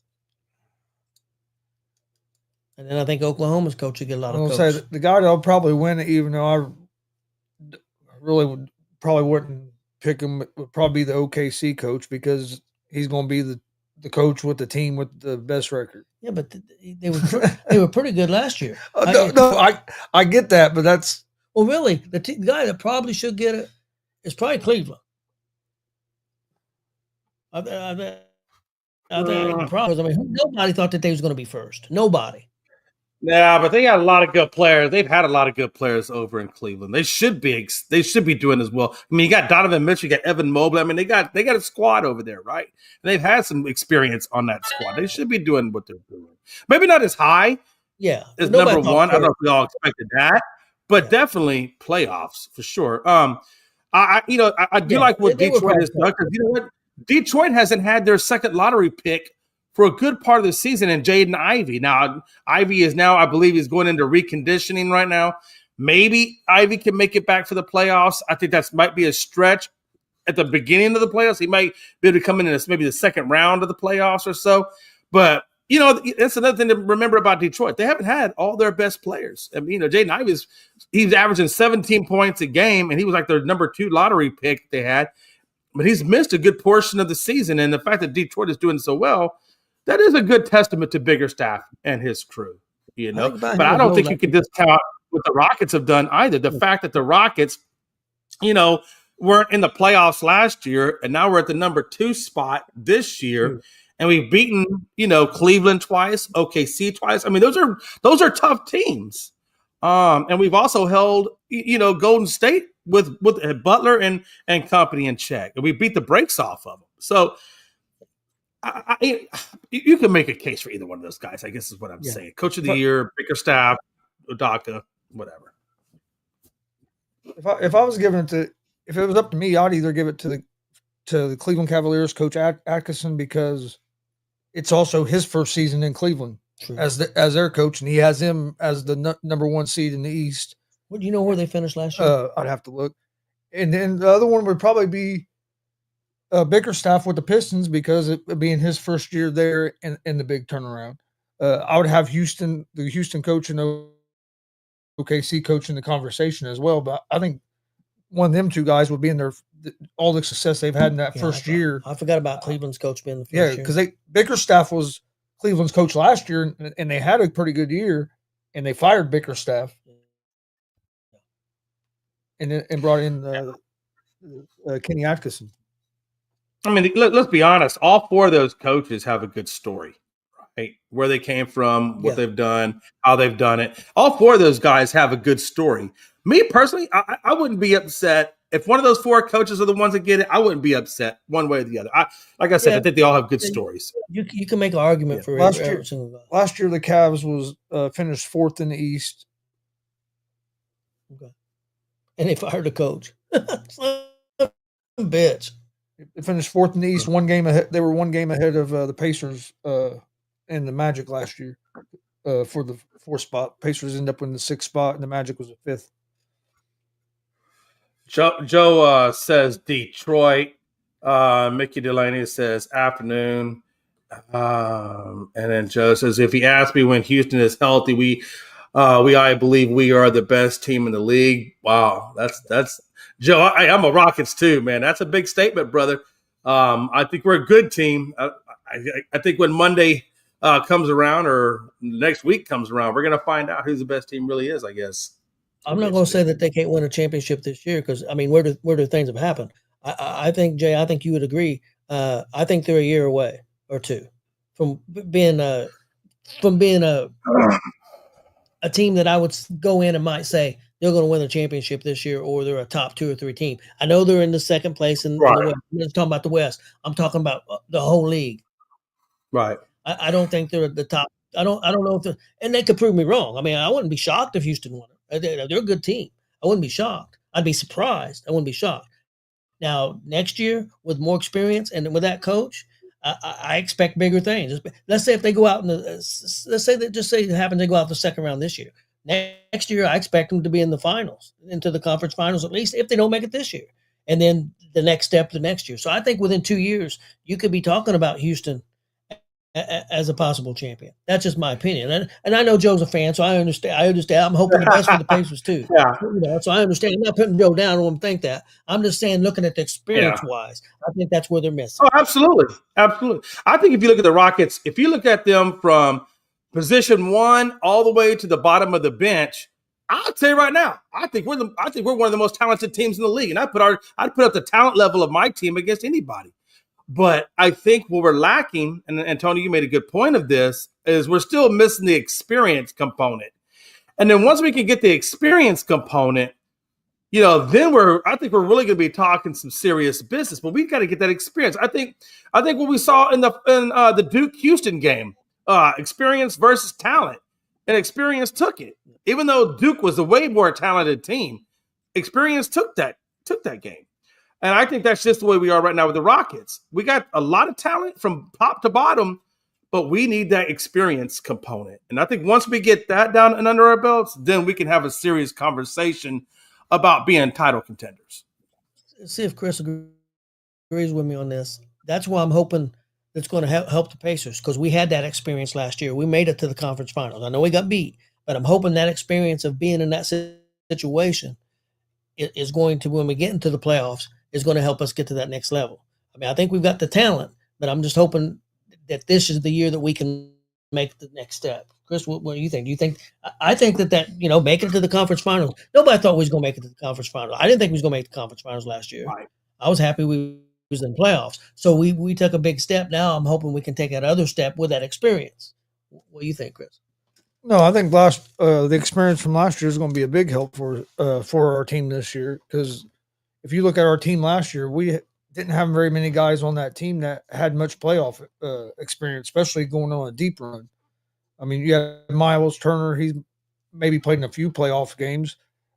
And then I think Oklahoma's coach should get a lot of votes. Say the guy that'll probably win it, even though I really probably wouldn't pick him, would probably be the OKC coach because he's going to be the coach with the team with the best record. Yeah, but they were pretty good last year. I get that, but that's really the guy that probably should get it is probably Cleveland. I think the problem is, I mean, nobody thought that they was going to be first. Nobody. Yeah, but they got a lot of good players. They've had a lot of good players over in Cleveland. They should be doing as well. I mean, you got Donovan Mitchell, you got Evan Mobley. I mean, they got a squad over there, right? And they've had some experience on that squad. They should be doing what they're doing. Maybe not as high, as number one. I don't know if we all expected that, but definitely playoffs for sure. I do like what Detroit has done because you know what, Detroit hasn't had their second lottery pick for a good part of the season in Jaden Ivey. Now, Ivey is now, I believe, he's going into reconditioning right now. Maybe Ivey can make it back for the playoffs. I think that might be a stretch at the beginning of the playoffs. He might be able to come in maybe the second round of the playoffs or so. But, you know, that's another thing to remember about Detroit. They haven't had all their best players. I mean, you know, Jaden Ivey he's averaging 17 points a game, and he was like their number 2 lottery pick they had. But he's missed a good portion of the season. And the fact that Detroit is doing so well, that is a good testament to Biggerstaff and his crew, you know. But I don't think you can discount what the Rockets have done either. The fact that the Rockets, you know, weren't in the playoffs last year, and now we're at the number 2 spot this year, and we've beaten, you know, Cleveland twice, OKC twice. I mean, those are tough teams. And we've also held, you know, Golden State with Butler and company in check, and we beat the brakes off of them. So. You can make a case for either one of those guys, I guess is what I'm saying. Coach of the year, Bickerstaff, Udoka, whatever. If I was giving it if it was up to me, I'd either give it to the Cleveland Cavaliers coach Atkinson because it's also his first season in Cleveland as their coach, and he has him as the number 1 seed in the East. Well, do you know where they finished last year? I'd have to look. And then the other one would probably be Bickerstaff with the Pistons because it being his first year there in the big turnaround. I would have the Houston coach and OKC coach in the conversation as well. But I think one of them 2 guys would be in all the success they've had in that first year. I forgot about Cleveland's coach being the first year. Yeah, because Bickerstaff was Cleveland's coach last year, and they had a pretty good year, and they fired Bickerstaff and brought in Kenny Atkinson. I mean, let's be honest. All 4 of those coaches have a good story, right? Where they came from, what they've done, how they've done it. All 4 of those guys have a good story. Me personally, I wouldn't be upset if one of those 4 coaches are the ones that get it. I wouldn't be upset one way or the other. Like I said, I think they all have good stories. You can make an argument for every single guy. Last year, the Cavs was finished 4th in the East. Okay, and they fired the coach. Bitch. They finished 4th in the East, 1 game ahead. They were 1 game ahead of the Pacers and the Magic last year for the 4th spot. Pacers ended up in the 6th spot, and the Magic was the 5th. Joe says Detroit. Mickey Delaney says afternoon. And then Joe says, if he asks me when Houston is healthy, I believe we are the best team in the league. Wow, that's Joe. I'm a Rockets too, man. That's a big statement, brother. I think we're a good team. I think when Monday comes around or next week comes around, we're going to find out who the best team really is, I guess. I'm not going to say that they can't win a championship this year because, I mean, where do things have happened? I think, Jay, I think you would agree. I think they're a year away or 2 from being a team that I would go in and might say they're going to win a championship this year, or they're a top 2 or 3 team. I know they're in the second place in the Right. West. I'm not talking about the West. I'm talking about the whole league. Right. I don't think they're at the top. I don't know if they're, and they could prove me wrong. I mean, I wouldn't be shocked if Houston won it. They're a good team. I wouldn't be shocked. I'd be surprised. I wouldn't be shocked. Now, next year, with more experience and with that coach, I expect bigger things. Let's say if they go out in the, let's say that just say it happens they go out the second round this year. Next year, I expect them to be in the finals, into the conference finals at least, if they don't make it this year. And then the next step the next year. So I think within 2 years, you could be talking about Houston as a possible champion. That's just my opinion. And I know Joe's a fan, so I understand. I'm hoping the best for the Pacers too. Yeah. You know, so I understand. I'm not putting Joe down. I don't want to think that. I'm just saying, looking at the experience wise, I think that's where they're missing. Oh, absolutely. Absolutely. I think if you look at the Rockets, if you look at them from position 1 all the way to the bottom of the bench, I'll tell you right now, I think we're one of the most talented teams in the league. And I'd put up the talent level of my team against anybody. But I think what we're lacking, and Tony, you made a good point of this, is we're still missing the experience component. And then once we can get the experience component, you know, then I think we're really going to be talking some serious business. But we've got to get that experience. I think what we saw in the Duke Houston game, experience versus talent, and experience took it. Even though Duke was a way more talented team, experience took that game. And I think that's just the way we are right now with the Rockets. We got a lot of talent from top to bottom, but we need that experience component. And I think once we get that down and under our belts, then we can have a serious conversation about being title contenders. Let's see if Chris agrees with me on this. That's why I'm hoping it's going to help the Pacers, because we had that experience last year. We made it to the conference finals. I know we got beat, but I'm hoping that experience of being in that situation is going to, when we get into the playoffs, is going to help us get to that next level. I mean, I think we've got the talent, but I'm just hoping that this is the year that we can make the next step. Chris, what do you think? Do you think? I think that you know, making it to the conference finals. Nobody thought we was going to make it to the conference finals. I didn't think we was going to make the conference finals last year. Right. I was happy we was in playoffs. So we took a big step. Now I'm hoping we can take that other step with that experience. What do you think, Chris? No, I think the experience from last year is going to be a big help for our team this year, because if you look at our team last year, we didn't have very many guys on that team that had much playoff experience, especially going on a deep run. I mean, you had Miles Turner. He's maybe played in a few playoff games,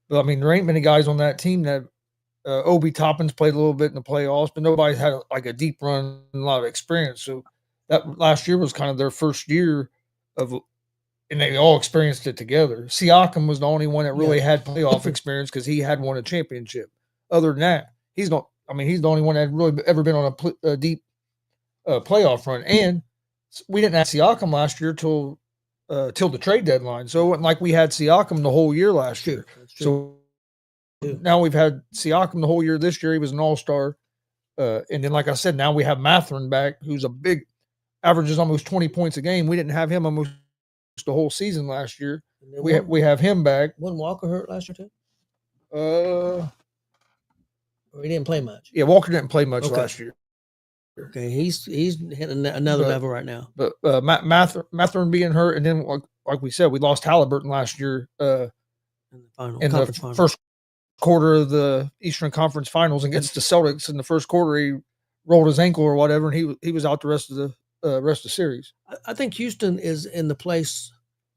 but I mean, there ain't many guys on that team that Obi Toppin's played a little bit in the playoffs, but nobody's had a deep run and a lot of experience. So that last year was kind of their first year and they all experienced it together. Siakam was the only one that really had playoff experience because he had won a championship. Other than that, he's the only one that had really ever been on a deep playoff run. And we didn't have Siakam last year till the trade deadline. So it wasn't like we had Siakam the whole year last year. So now we've had Siakam the whole year this year. He was an all-star. And then, like I said, now we have Mathurin back, who's averages almost 20 points a game. We didn't have him almost the whole season last year. We have him back. Wasn't Walker hurt last year too? Or he didn't play much. Yeah, Walker didn't play much last year. Okay, he's hitting another level right now. But Mathurin being hurt, and then like we said, we lost Halliburton last year in the first quarter of the Eastern Conference Finals against the Celtics. In the first quarter, he rolled his ankle or whatever, and he was out the rest of the series. I think Houston is in the place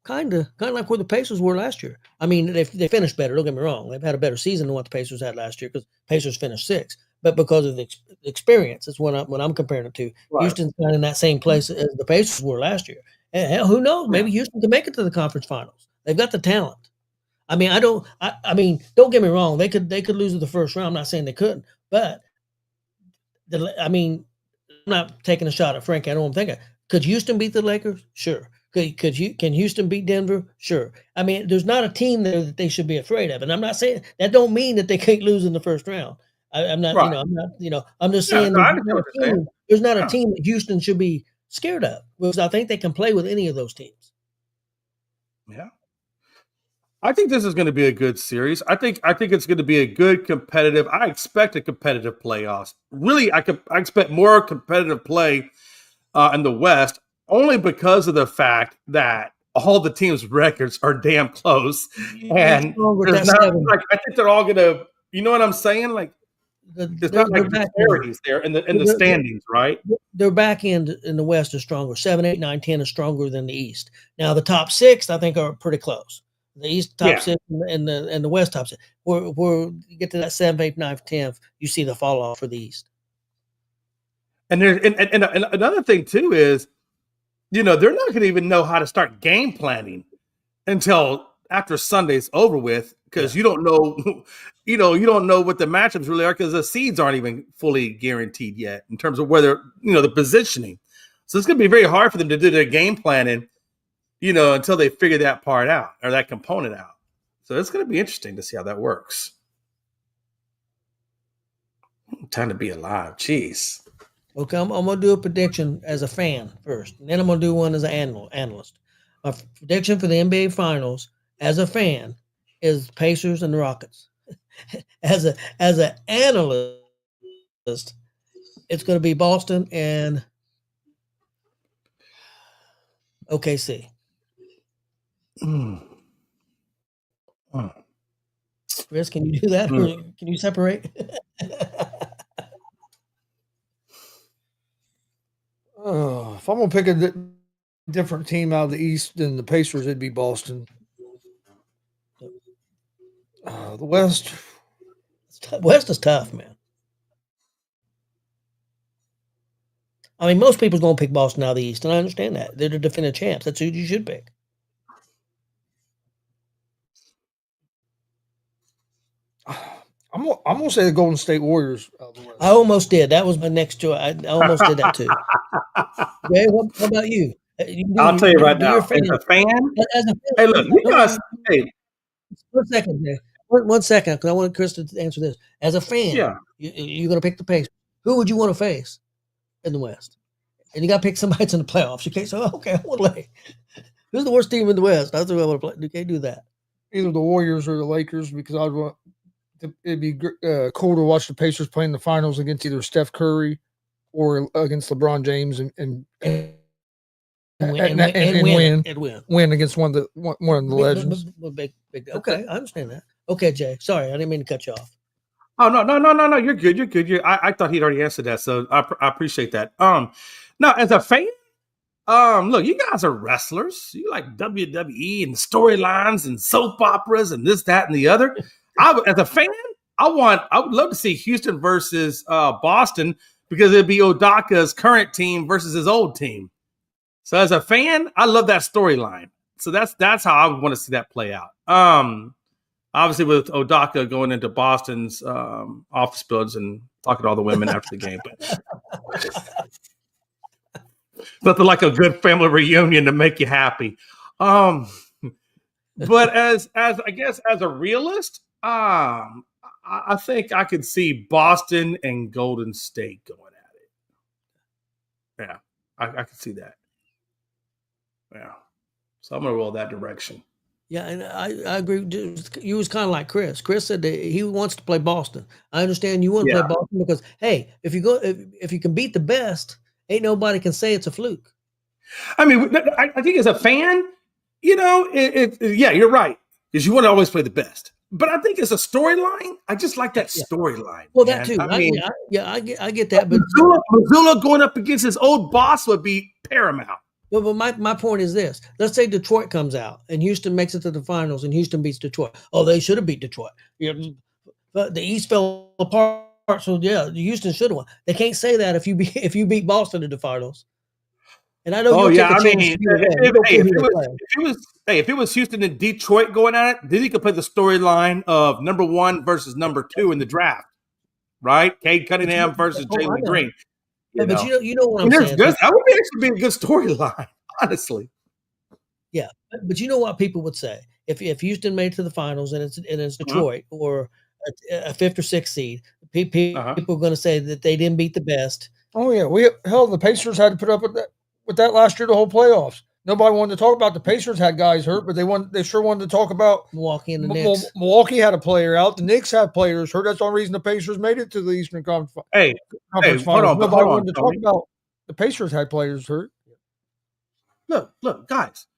kind of like where the Pacers were last year. I mean, they finished better. Don't get me wrong; they've had a better season than what the Pacers had last year, because Pacers finished 6th. But because of the experience, it's what I'm comparing it to. Right. Houston's kind of in that same place as the Pacers were last year. And hell, who knows? Maybe Houston can make it to the conference finals. They've got the talent. I mean, don't get me wrong. They could lose in the first round. I'm not saying they couldn't, but I'm not taking a shot at Frank. I don't think could Houston beat the Lakers? Sure. Can Houston beat Denver? Sure. I mean, there's not a team there that they should be afraid of. And I'm not saying that don't mean that they can't lose in the first round. I'm not, right. I'm just saying there's not a team that Houston should be scared of, because I think they can play with any of those teams. Yeah. I think this is going to be a good series. I think it's going to be a good competitive. I expect a competitive playoffs. Really, I expect more competitive play in the West, only because of the fact that all the teams' records are damn close, and stronger there's at not 7. like I think they're all gonna. You know what I'm saying? Like there's not like disparities there in the standings, right? Their back end in the West is stronger. 7, 8, 9, 10 is stronger than the East. Now the top 6, I think, are pretty close. The East top 6 and the West top 6. Where you get to that 7, 8, 9, 10, you see the fall off for the East. And there's and another thing too is, they're not going to even know how to start game planning until after Sunday's over with, because you don't know, you don't know what the matchups really are, because the seeds aren't even fully guaranteed yet in terms of whether the positioning. So it's going to be very hard for them to do their game planning, until they figure that part out or that component out. So it's going to be interesting to see how that works. Time to be alive. Jeez. Okay, I'm going to do a prediction as a fan first, and then I'm going to do one as an analyst. My prediction for the NBA Finals as a fan is Pacers and the Rockets. as an analyst, it's going to be Boston and OKC. Chris, can you do that? Or can you separate? If I'm gonna pick a different team out of the East than the Pacers, it'd be Boston. The West. West is tough, man. I mean, most people's gonna pick Boston out of the East, and I understand that. They're the defending champs. That's who you should pick. I'm gonna say the Golden State Warriors. I almost did. That was my next choice. I almost did that too. Jay, what about you? I'll tell you right now, as a fan. Hey, look, you guys. Hey, 1 second, Jay. 1 second, because I want Chris to answer this. As a fan, you're going to pick the Pacers. Who would you want to face in the West? And you got to pick somebody that's in the playoffs. You can't say, okay, I want to play. Who's the worst team in the West? That's who I want to play. You can't do that. Either the Warriors or the Lakers, because I'd want. It'd be cool to watch the Pacers play in the finals against either Steph Curry or against LeBron James and win against one of the legends. Big. Okay, I understand that. Okay, Jay. Sorry, I didn't mean to cut you off. Oh no. You're good. I thought he'd already answered that, so I appreciate that. Now as a fan, look, you guys are wrestlers. You like WWE and storylines and soap operas and this, that, and the other. As a fan, I would love to see Houston versus Boston, because it'd be Odaka's current team versus his old team. So as a fan, I love that storyline. So that's how I would want to see that play out. Obviously with Odaka going into Boston's office buildings and talking to all the women after the game, but nothing like a good family reunion to make you happy. But as I guess as a realist, I think I could see Boston and Golden State going at it. Yeah, I could see that. Yeah, so I'm gonna roll that direction. Yeah, and I agree. You was kind of like Chris. Chris said that he wants to play Boston. I understand you want to play Boston because, hey, if you can beat the best, ain't nobody can say it's a fluke. I mean, I think as a fan, you're right, because you want to always play the best. But I think as a storyline, I just like that storyline. Well, that too. I get that. But Mazzulla going up against his old boss would be paramount. But my point is this. Let's say Detroit comes out and Houston makes it to the finals and Houston beats Detroit. Oh, they should have beat Detroit. But the East fell apart. So, Houston should have won. They can't say that if you beat Boston in the finals. And I know if it was Houston and Detroit going at it, then you could play the storyline of number 1 versus number 2 in the draft, right? Cade Cunningham versus Jalen Green. But you know what I'm saying. That would actually be a good storyline, honestly. Yeah, but you know what people would say if Houston made it to the finals and it's Detroit or a 5th or 6th seed, people are going to say that they didn't beat the best. Oh yeah, the Pacers had to put up with that last year, the whole playoffs. Nobody wanted to talk about the Pacers had guys hurt, but they sure wanted to talk about Milwaukee and the Knicks. Milwaukee had a player out. The Knicks had players hurt. That's the only reason the Pacers made it to the Eastern Conference Finals. Nobody wanted to talk about the Pacers had players hurt. Look, guys.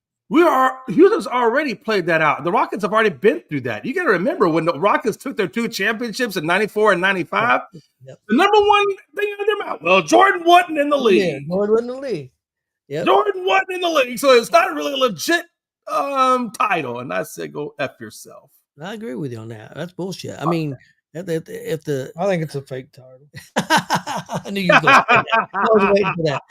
Houston's already played that out. The Rockets have already been through that. You got to remember when the Rockets took their 2 championships in 94 and 95, Yep. the number one thing in their mouth. Well, Jordan wasn't in the league. Yeah, Jordan wasn't in the league. Yep. Jordan wasn't in the league. So it's not really a legit title. And I said, go F yourself. I agree with you on that. That's bullshit. I mean, if the I think it's a fake title. I knew you were going to say that. I was waiting for that.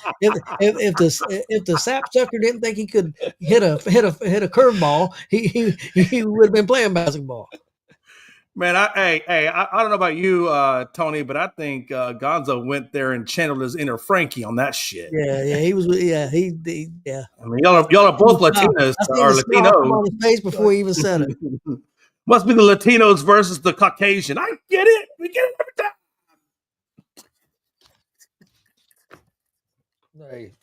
If the sapsucker didn't think he could hit a curveball, he would have been playing basketball. Man, I don't know about you, Tony, but I think Gonzo went there and channeled his inner Frankie on that shit. Yeah, he was. Yeah, he yeah. I mean, y'all are both Latinos or Latinos. On his face before he even said it. Must be the Latinos versus the Caucasian. I get it. We get it every time. Hey,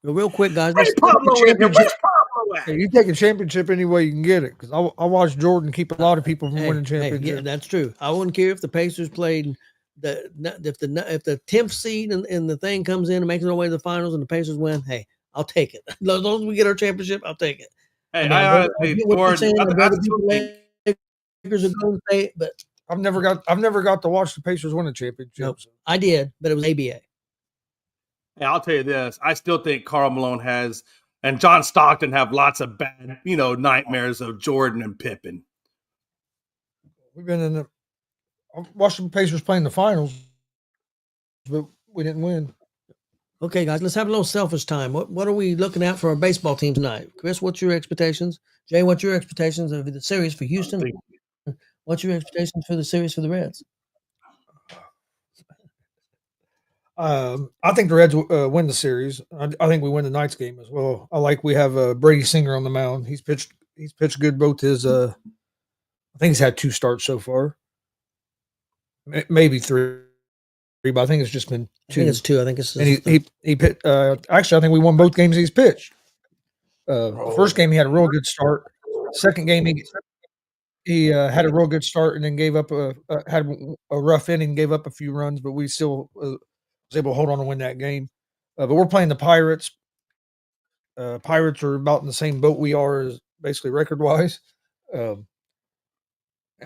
But real quick, guys. Hey, Pablo in here. Where's Pablo at? hey, you take a championship any way you can get it, because I watched Jordan keep a lot of people from winning Hey, championships. yeah, that's true. I wouldn't care if the Pacers played if the 10th seed and the thing comes in and makes their way to the finals and the Pacers win. Hey, I'll take it. As long as we get our championship, I'll take it. Hey, I honestly, get what you're saying, Jordan, I'd rather beat the Lakers or Golden State, but I've never got to watch the Pacers win a championship. Nope. So. I did. But it was ABA. Hey, I'll tell you this. I still think Karl Malone and John Stockton have lots of bad, nightmares of Jordan and Pippen. We've been I watched the Pacers play in the finals, but we didn't win. Okay, guys, let's have a little selfish time. What are we looking at for our baseball team tonight? Chris, what's your expectations? Jay, what's your expectations of the series for Houston? What's your expectations for the series for the Reds? I think the Reds win the series. I think we win the Knights game as well. We have Brady Singer on the mound. He's pitched good both his. I think he's had 2 starts so far, maybe 3, but I think it's just been 2. I think it's 2. I think it's. And he pitched. Actually, I think we won both games he's pitched. The first game he had a real good start. Second game he had a real good start and then gave up had a rough inning, gave up a few runs, but we still was able to hold on and win that game. But we're playing the Pirates. Pirates are about in the same boat we are, as basically record wise. And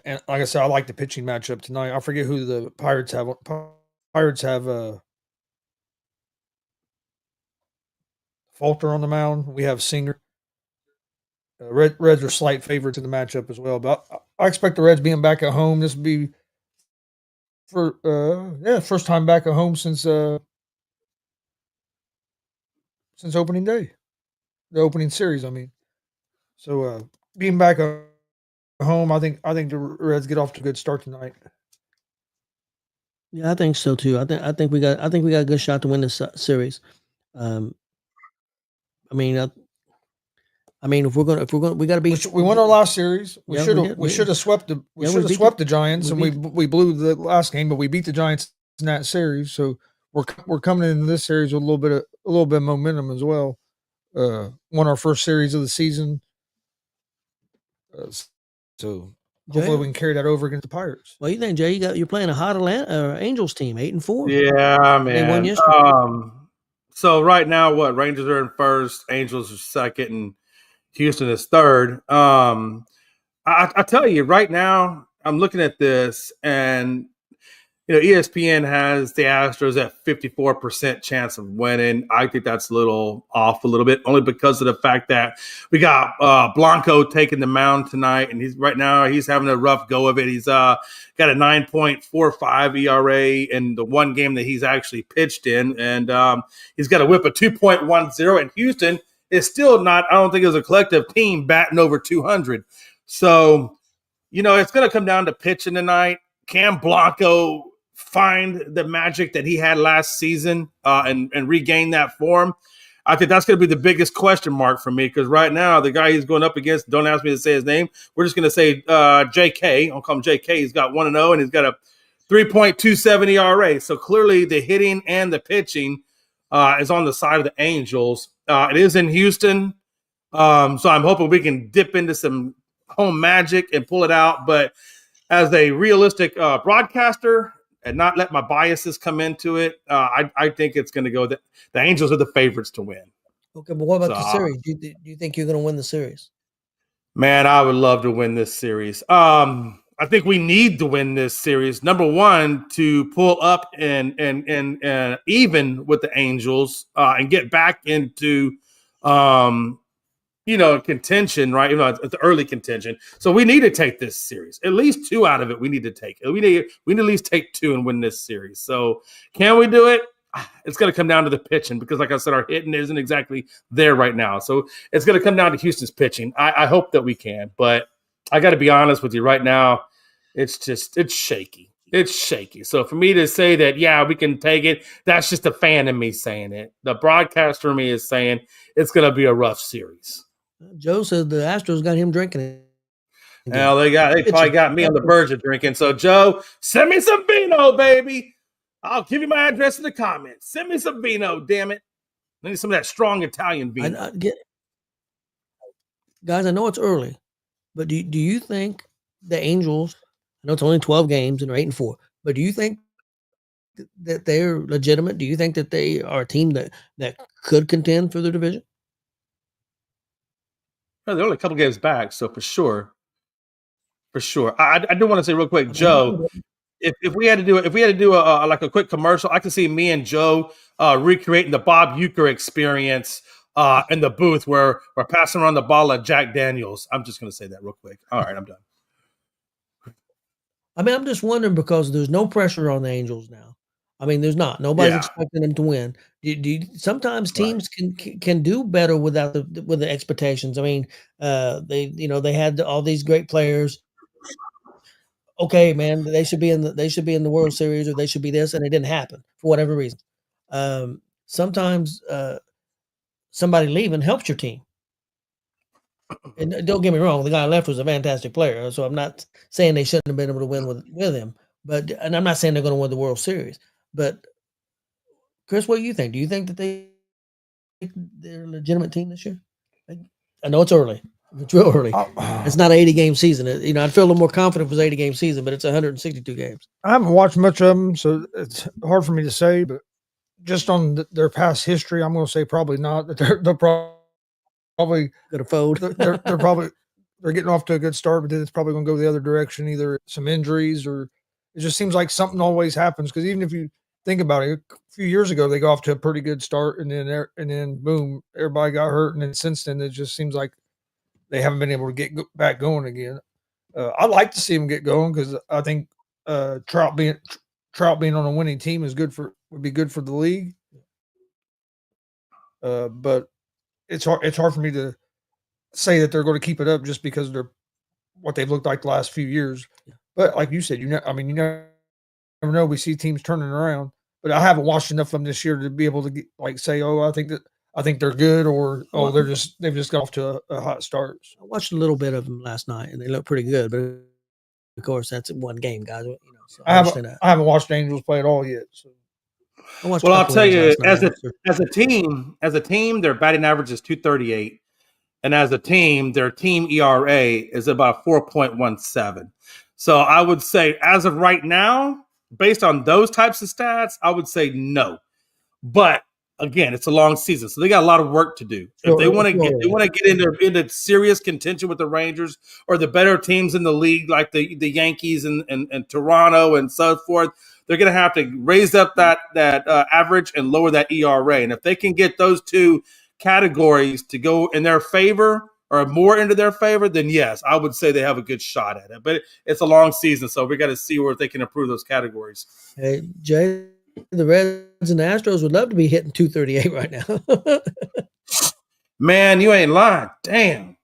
like I said, I like the pitching matchup tonight. I forget who the Pirates have. Pirates have Falter on the mound. We have Singer. Reds are slight favorites in the matchup as well, but I expect the Reds being back at home. This will be first time back at home since opening day, the opening series. I mean, so being back at home, I think the Reds get off to a good start tonight. Yeah, I think so too. I think we got a good shot to win this series. I mean, if we're gonna, we got to be. We won our last series. We Yeah, should have swept the the Giants, and we blew the last game, but we beat the Giants in that series. So we're coming into this series with a little bit of momentum as well. Won our first series of the season, so hopefully we can carry that over against the Pirates. What do you think, Jay? You're playing a hot Angels team, 8-4. Yeah, man. They won yesterday. So right now, Rangers are in first, Angels are second, and Houston is third. I tell you right now, I'm looking at this, and ESPN has the Astros at 54% chance of winning. I think that's a little off a little bit, only because of the fact that we got Blanco taking the mound tonight, and he's having a rough go of it. He's got a 9.45 ERA in the one game that he's actually pitched in, and he's got a whip of 2.10. And Houston is still not, I don't think, as a collective team batting over 200. So, it's going to come down to pitching tonight. Can Blanco find the magic that he had last season and regain that form? I think that's going to be the biggest question mark for me, because right now the guy he's going up against, don't ask me to say his name, we're just going to say JK. I'll call him JK. He's got 1-0 and he's got a 3.27 ERA. So clearly the hitting and the pitching is on the side of the Angels. It is in Houston, so I'm hoping we can dip into some home magic and pull it out. But as a realistic broadcaster, and not let my biases come into it, I think it's going to go that the Angels are the favorites to win. Okay, but what about So, the series? Do you think you're going to win the series? man, I would love to win this series. I think we need to win this series. Number one, to pull up and even with the Angels and get back into contention, right? It's the early contention. So we need to take this series. At least 2 out of it we need to take. We need at least take 2 and win this series. So can we do it? It's going to come down to the pitching because, like I said, our hitting isn't exactly there right now. So it's going to come down to Houston's pitching. I hope that we can, but I got to be honest with you right now. It's shaky. It's shaky. So for me to say that, yeah, we can take it, that's just a fan in me saying it. The broadcaster in me is saying it's going to be a rough series. Joe said the Astros got him drinking it. Well, they probably got me on the verge of drinking. So, Joe, send me some vino, baby. I'll give you my address in the comments. Send me some vino, damn it. I need some of that strong Italian vino. Guys, I know it's early, but do you think the Angels, I know it's only 12 games and they're 8-4, but do you think that they're legitimate? Do you think that they are a team that could contend for the division? Well, they're only a couple games back, so for sure. I do want to say real quick, Joe, if we had to do a quick commercial, I could see me and Joe recreating the Bob Uecker experience in the booth where we're passing around the bottle of Jack Daniels. I'm just going to say that real quick. All right, I'm done. I mean, I'm just wondering because there's no pressure on the Angels now. I mean, there's not. Nobody's expecting them to win. Sometimes teams can do better without the expectations. I mean, they had all these great players. Okay, man, they should be in the World Series or they should be this, and it didn't happen for whatever reason. Sometimes somebody leaving helps your team. And don't get me wrong, the guy left was a fantastic player, so I'm not saying they shouldn't have been able to win with him. And I'm not saying they're going to win the World Series. But Chris, what do you think? Do you think that they're a legitimate team this year? I know it's early. It's real early. It's not an 80-game season. I'd feel a little more confident if it was an 80-game season, but it's 162 games. I haven't watched much of them, so it's hard for me to say. But just on their past history, I'm going to say probably not. That they're probably going to fold. they're getting off to a good start, but then it's probably going to go the other direction. Either some injuries or it just seems like something always happens. Because even if you think about it, a few years ago they got off to a pretty good start, and then boom, everybody got hurt, and then since then it just seems like they haven't been able to get back going again. I'd like to see them get going because I think Trout being on a winning team would be good for the league. But it's hard for me to say that they're going to keep it up just because they're what they've looked like the last few years. Yeah. But like you said, you never know. We see teams turning around, but I haven't watched enough of them this year to be able to say, oh, I think they're good, or they've just got off to a hot start. I watched a little bit of them last night, and they look pretty good. But of course, that's one game, guys. So I haven't watched the Angels play at all yet. So. I'll tell you, as a team, their batting average is 238, and as a team, their team ERA is about 4.17. So I would say, as of right now, based on those types of stats, I would say no. But again, it's a long season, so they got a lot of work to do. If they want to get into serious contention with the Rangers or the better teams in the league, like the Yankees and Toronto and so forth, they're going to have to raise up that average and lower that ERA. And if they can get those two categories to go in their favor or more into their favor, then yes, I would say they have a good shot at it. But it's a long season, so we got to see where they can improve those categories. Hey, Jay, the Reds and the Astros would love to be hitting 238 right now. Man, you ain't lying. Damn.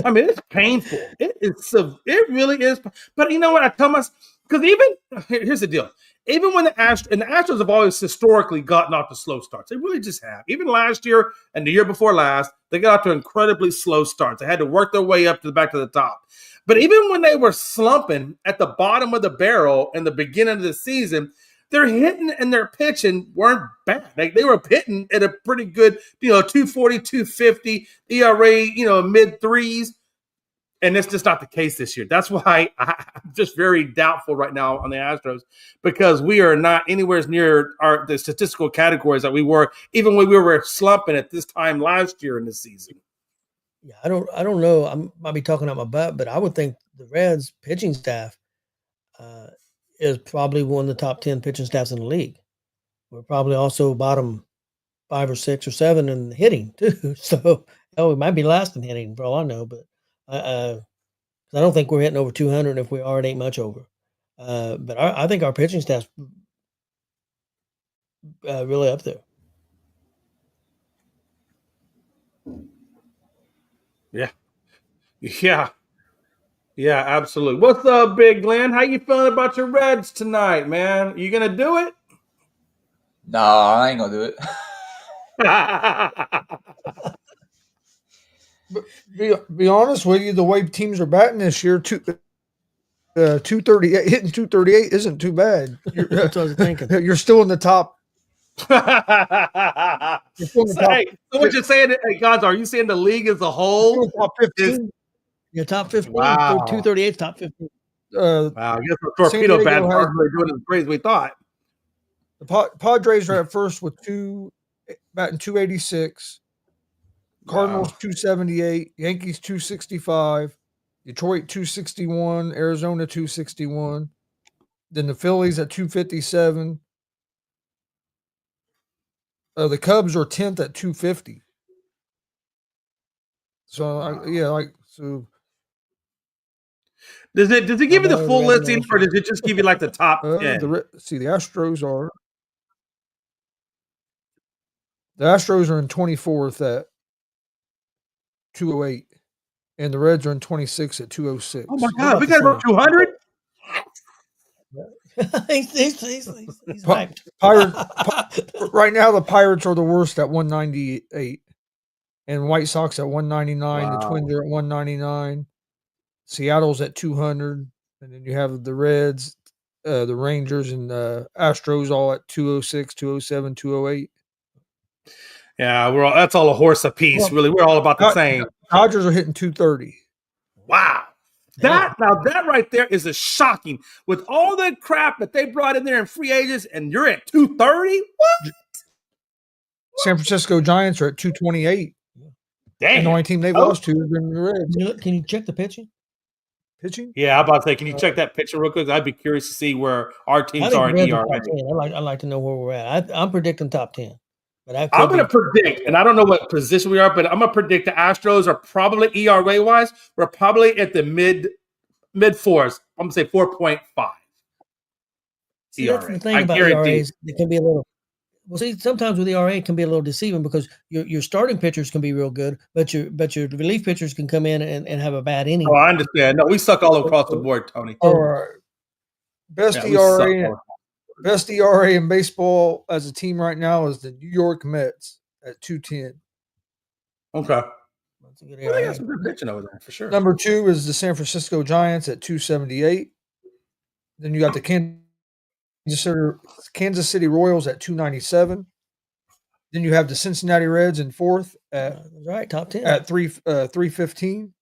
I mean, it's painful. It really is. But you know what? I tell myself, because here's the deal. Even when the Astros have always historically gotten off to slow starts. They really just have. Even last year and the year before last, they got off to incredibly slow starts. They had to work their way up to the back to the top. But even when they were slumping at the bottom of the barrel in the beginning of the season, their hitting and their pitching weren't bad. They were hitting at a pretty good, 240, 250 ERA, mid threes. And it's just not the case this year. That's why I'm just very doubtful right now on the Astros, because we are not anywhere near the statistical categories that we were even when we were slumping at this time last year in the season. Yeah, I don't know. I might be talking out my butt, but I would think the Reds pitching staff is probably one of the top 10 pitching staffs in the league. We're probably also bottom 5 or 6 or 7 in hitting too. So we might be last in hitting for all I know, but I don't think we're hitting over 200. If we are, it ain't much over. But I think our pitching staff's really up there. Yeah, absolutely. What's up, Big Glenn? How you feeling about your Reds tonight, man? You gonna do it? No, I ain't gonna do it. Be honest with you, the way teams are batting this year, 238 hitting 238 isn't too bad. That's what I was thinking. You're still in the top. So what you're saying, hey, guys, are you saying the league as a whole? Top 15. You're top 15. Wow. 238 top 15. Wow, I guess the torpedo bats aren't really doing as great as we thought. The Padres are at first with batting 286. Cardinals 278, Yankees 265, Detroit 261, Arizona 261. Then the Phillies at 257. The Cubs are 10th at 250. So so. Does it give you the full listing, or does it just give you like the top 10? The Astros are in 24th at 208, and the Reds are in 26 at 206. Oh my God, we got about 200. he's hyped. Right now, the Pirates are the worst at 198, and White Sox at 199. Wow. The Twins are at 199. Seattle's at 200, and then you have the Reds, the Rangers, and Astros all at 206, 207, 208. Yeah, that's all a horse apiece. Really, we're all about the same. Dodgers are hitting 230. Wow. That right there is a shocking with all the crap that they brought in there in free agents, and you're at 230. What? San Francisco Giants are at 228. Damn. The only team they've lost to has been the Reds. Can you check the pitching? Pitching? Yeah, I'm about to say, can you check that picture real quick? I'd be curious to see where our teams are in ERA. I'd like to know where we're at. I'm predicting top 10. But I'm going to predict, and I don't know what position we are, but I'm going to predict the Astros are probably ERA-wise, we're probably at the mid-fours. I'm going to say 4.5. See, that's the thing about ERAs. It can be a little – well, see, sometimes with ERA, it can be a little deceiving because your starting pitchers can be real good, but your relief pitchers can come in and have a bad inning. Oh, I understand. No, we suck all across the board, Tony. All right. Best ERA in baseball as a team right now is the New York Mets at 210. Okay. That's a good Well, they got some good pitching over there for sure. Number 2 is the San Francisco Giants at 278. Then you got the Kansas City Royals at 297. Then you have the Cincinnati Reds in 4th at top 10 at 315.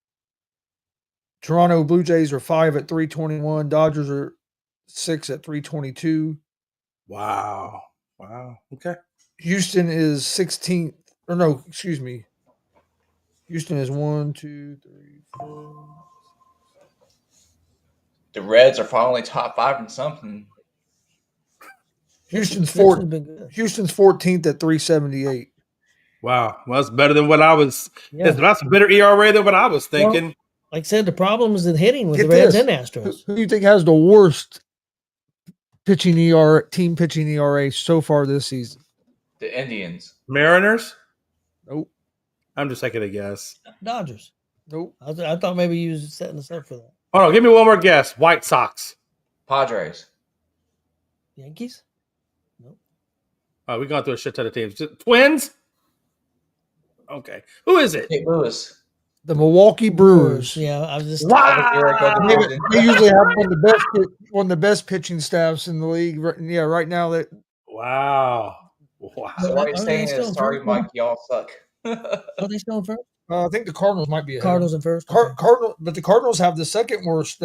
Toronto Blue Jays are 5 at 321. Dodgers are 6 at 322. Wow. Okay. Houston is 16th. Or no, excuse me. Houston is 1, 2, 3, 4. The Reds are finally top 5 in something. Houston's 14th at 378. Wow. Well, that's better than what I was. Yeah. That's a better ERA than what I was thinking. Well, like I said, the problem is in hitting with the Reds and Astros. Who do you think has the worst pitching team pitching ERA so far this season? The Indians. Mariners? Nope. I'm just taking a guess. Dodgers. Nope. I thought maybe you was setting us up for that. Hold on, give me one more guess. White Sox. Padres. Yankees? Nope. All right, we're going through a shit ton of teams. Twins? Okay. Who is it? St. Louis. The Milwaukee Brewers. Yeah, I was just Wow. They usually have one of the best pitching staffs in the league. Yeah, right now that. Wow. So what you're saying is, sorry, Mike, y'all suck. Are they still in first? I think the Cardinals might be ahead. Cardinals in first. But the Cardinals have the second worst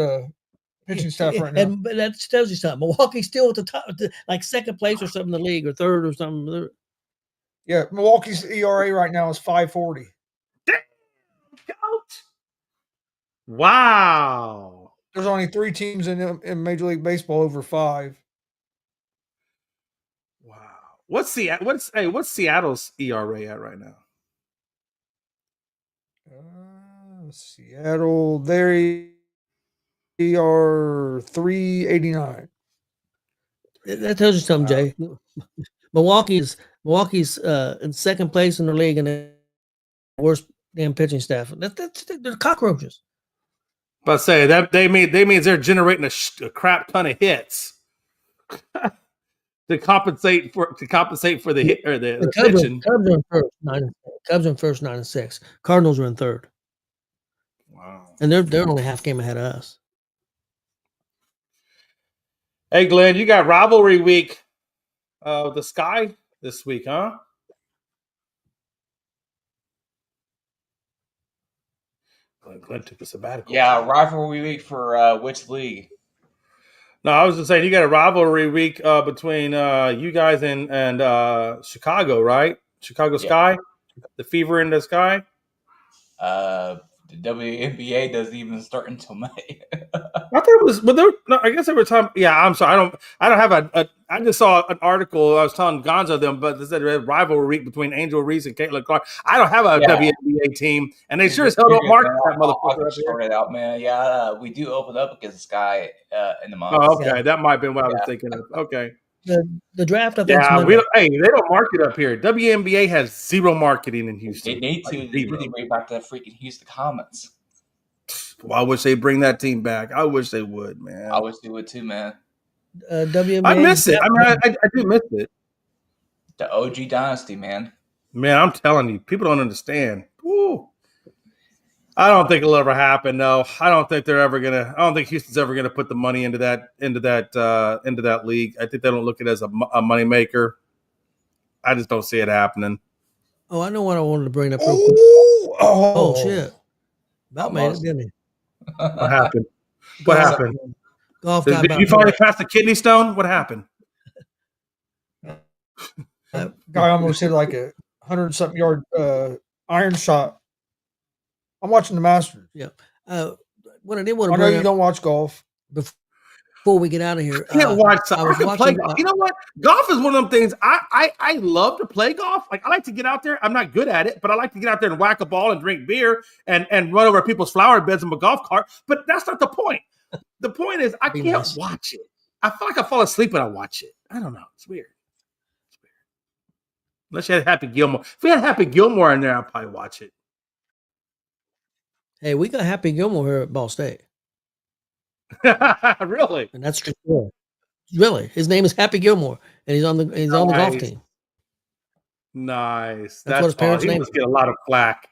pitching staff right now. But that tells you something. Milwaukee's still at the top, like second place or something in the league, or third or something. Yeah, Milwaukee's ERA right now is 5.40. Wow. There's only 3 teams in Major League Baseball over 5. Wow. What's Seattle's ERA at right now? Seattle, they are 3.89. That tells you something, Jay. Milwaukee's in second place in the league and the worst damn pitching staff. They're cockroaches. But say that they means they're generating a crap ton of hits to compensate for the hit or the pitching. Cubs are in first, 9-6. Cubs are in first, 9-6. Cardinals are in third. Wow. And they're only half game ahead of us. Hey Glenn, you got rivalry week with the Sky this week, huh? Glenn took a sabbatical. Yeah, rivalry week for which league? No, I was just saying you got a rivalry week between you guys and Chicago, right? Chicago Sky, the Fever in the Sky. The WNBA doesn't even start until May. I thought it was, but no, I guess every time. Yeah, I'm sorry. I don't have I just saw an article. I was telling Gonzo them, but they said a rivalry between Angel Reese and Caitlin Clark. I don't have a WNBA team, and they sure as hell don't market that motherfucker. Sort it out, man. Yeah, we do open up against the Sky in the month. Oh, okay, that might have been what I was thinking of. Okay. The draft, I think. Yeah, they don't market up here. WNBA has zero marketing in Houston. They need to really bring back that freaking Houston Comets. Well, I wish they bring that team back. I wish they would, man. I wish they would too, man. WNBA. I miss it. I mean, I do miss it. The OG dynasty, man. Man, I'm telling you, people don't understand. Woo. I don't think it'll ever happen. No, I don't think Houston's ever gonna put the money into that league. I think they don't look at it as a money maker. I just don't see it happening. Oh, I know what I wanted to bring up real quick. Oh shit! About made it, didn't he? What happened? What happened? Golf. Did you finally pass the kidney stone? What happened? Guy almost hit like a 100-something yard iron shot. I'm watching the Masters. Yeah. What I did want to I know bring you up don't watch golf. before we get out of here, I can't watch. I can play watching. golf. You know what? Golf is one of them things. I love to play golf. Like I like to get out there. I'm not good at it, but I like to get out there and whack a ball and drink beer and run over people's flower beds in my golf cart. But that's not the point. The point is I can't watch it. I feel like I fall asleep when I watch it. I don't know. It's weird. Unless you had Happy Gilmore. If we had Happy Gilmore in there, I'd probably watch it. Hey, we got Happy Gilmore here at Ball State. Really? And that's true. Really, his name is Happy Gilmore, and he's on the golf team. Nice. That's what his parents' he name must get a lot of flack.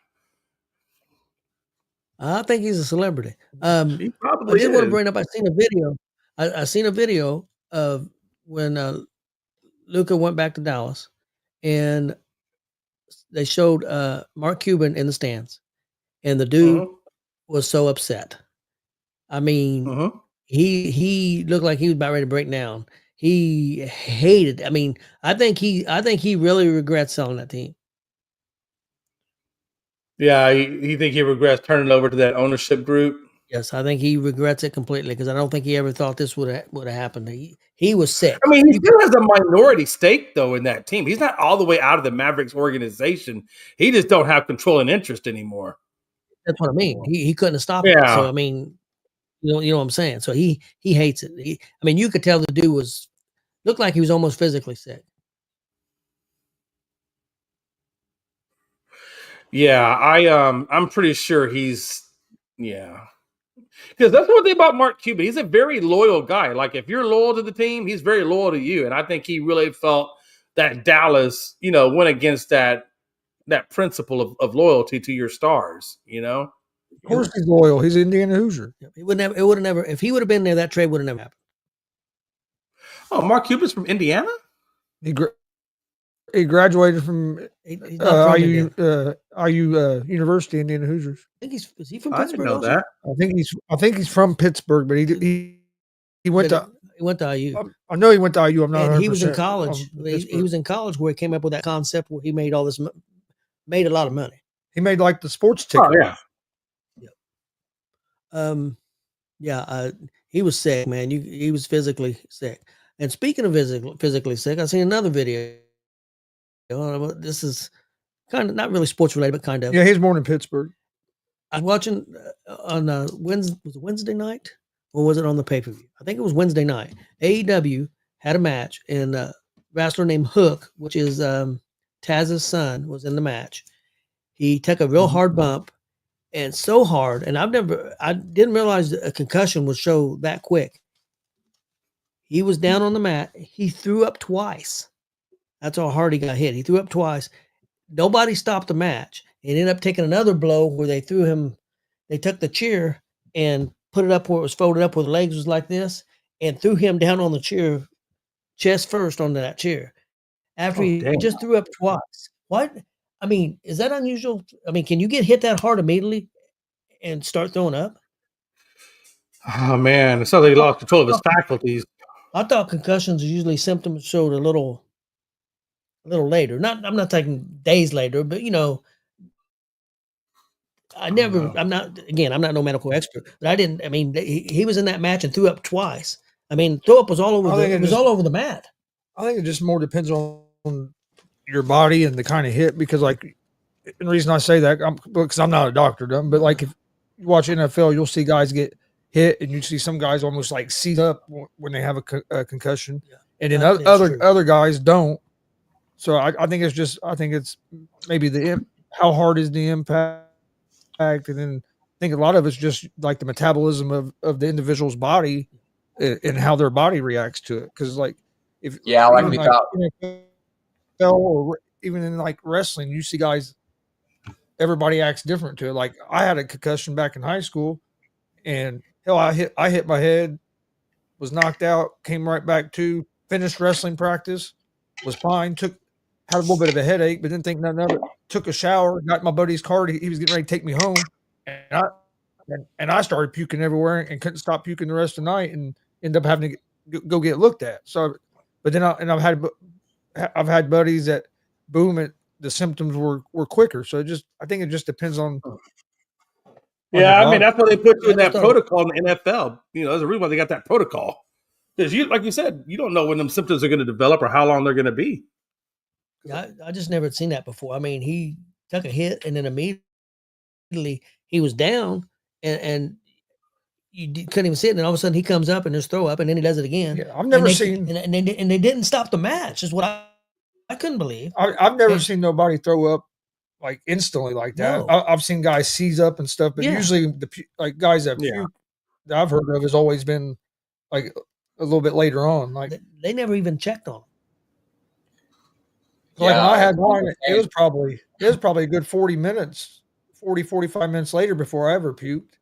I think he's a celebrity. He I probably did want to is. bring up. I seen a video of when Luka went back to Dallas, and they showed Mark Cuban in the stands, and the dude was so upset. I mean, he looked like he was about ready to break down. He hated. I mean, I think he really regrets selling that team. Yeah, you think he regrets turning it over to that ownership group? Yes, I think he regrets it completely because I don't think he ever thought this would have happened. He was sick. I mean, he still has a minority stake though in that team. He's not all the way out of the Mavericks organization. He just don't have control and interest anymore. That's what I mean. He couldn't have stopped it. So I mean, you know what I'm saying. So he hates it. I mean, you could tell the dude looked like he was almost physically sick. Yeah, I'm pretty sure because that's one thing about Mark Cuban. He's a very loyal guy. Like if you're loyal to the team, he's very loyal to you. And I think he really felt that Dallas, went against that principle of loyalty to your stars, Of course he's loyal. He's Indiana Hoosier. It would have never, if he would have been there, that trade would have never happened. Oh, Mark Cuban's from Indiana? He graduated from He's not from Indiana. IU University, Indiana Hoosiers. I think is he from I didn't Pittsburgh? know also? that. I think he's from Pittsburgh, but he went to. He went to IU. I know he went to IU. I'm not. And he was in 100% college. on He Pittsburgh. was in college where he came up with that concept where he made all this, made a lot of money. He made like the sports ticket. Oh yeah. He was sick, man. He was physically sick. And speaking of physically sick, I seen another video. This is kind of not really sports related, but kind of. Yeah, he's born in Pittsburgh. I was watching on Wednesday night, or was it on the pay per view? I think it was Wednesday night. AEW had a match, and a wrestler named Hook, which is Taz's son, was in the match. He took a real hard bump, and so hard, and I didn't realize that a concussion would show that quick. He was down on the mat. He threw up twice. That's how hard he got hit. He threw up twice. Nobody stopped the match. It ended up taking another blow where they threw him. They took the chair and put it up where it was folded up, where the legs was like this, and threw him down on the chair, chest first onto that chair. After he damn. just threw up twice. What? I mean, is that unusual? I mean, can you get hit that hard immediately and start throwing up? Oh man, it sounds like he lost control of his faculties. I thought concussions are usually symptoms showed a little later. I'm not talking days later, but I'm not no medical expert, but he was in that match and threw up twice. I mean, throw up was all over all over the mat. I think it just more depends on your body and the kind of hit, because and the reason I say that, because I'm not a doctor, but like if you watch NFL, you'll see guys get hit, and you see some guys almost like seize up when they have a concussion, and then other guys don't. So I think it's maybe how hard is the impact, and then I think a lot of it's just like the metabolism of the individual's body and how their body reacts to it. Because like or even in like wrestling, you see guys, everybody acts different to it. Like I had a concussion back in high school, and hell, I hit my head, was knocked out, came right back to, finished wrestling practice, was fine, had a little bit of a headache, but didn't think nothing of it. Took a shower, got my buddy's car. He was getting ready to take me home, and I started puking everywhere and couldn't stop puking the rest of the night, and ended up having to go get looked at. So, but then I've had buddies that the symptoms were quicker. So I think it just depends on. Yeah, I mean that's why they put you in that protocol in the NFL. There's a reason why they got that protocol. Because like you said, you don't know when them symptoms are going to develop or how long they're going to be. Yeah, I just never seen that before. I mean, he took a hit and then immediately he was down and you couldn't even see it. And then all of a sudden he comes up and there's throw up, and then he does it again. Yeah, I've never seen, and they didn't stop the match. Is what I couldn't believe. I've never seen nobody throw up like instantly like that. No. I've seen guys seize up and stuff, but usually like guys that that I've heard of has always been like a little bit later on. Like they never even checked on him. Like when I had mine, it was probably a good 45 minutes later before I ever puked.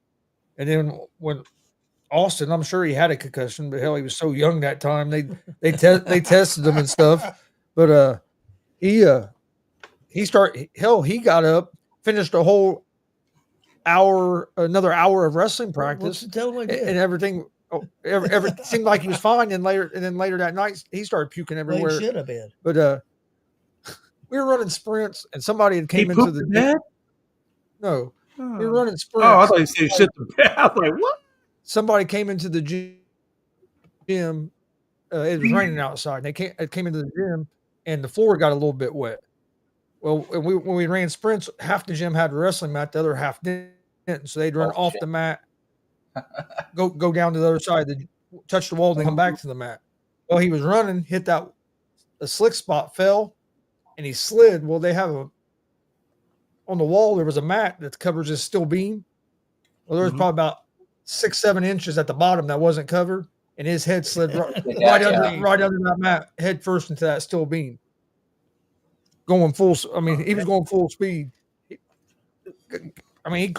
And then when Austin, I'm sure he had a concussion, but hell, he was so young that time. They tested him and stuff. But he got up, finished a whole another hour of wrestling practice, and everything. Everything seemed like he was fine. And then later that night, he started puking everywhere. Well, he should have been. But we were running sprints, and somebody had came into the bed. No, we were running sprints. Oh, I thought you said shit the bed. I was like, what? Somebody came into the gym. It was raining outside. They came into the gym, and the floor got a little bit wet. Well, when we ran sprints, half the gym had a wrestling mat, the other half didn't. So they'd run off the mat, go down to the other side, touch the wall, and then come back to the mat. Well, he was running, hit a slick spot, fell, and he slid. Well, they have on the wall, there was a mat that covers his steel beam. Well, there was probably about 6-7 inches at the bottom that wasn't covered, and his head slid right under that mat, head first into that steel beam. Going full. I mean, he was going full speed. I mean, it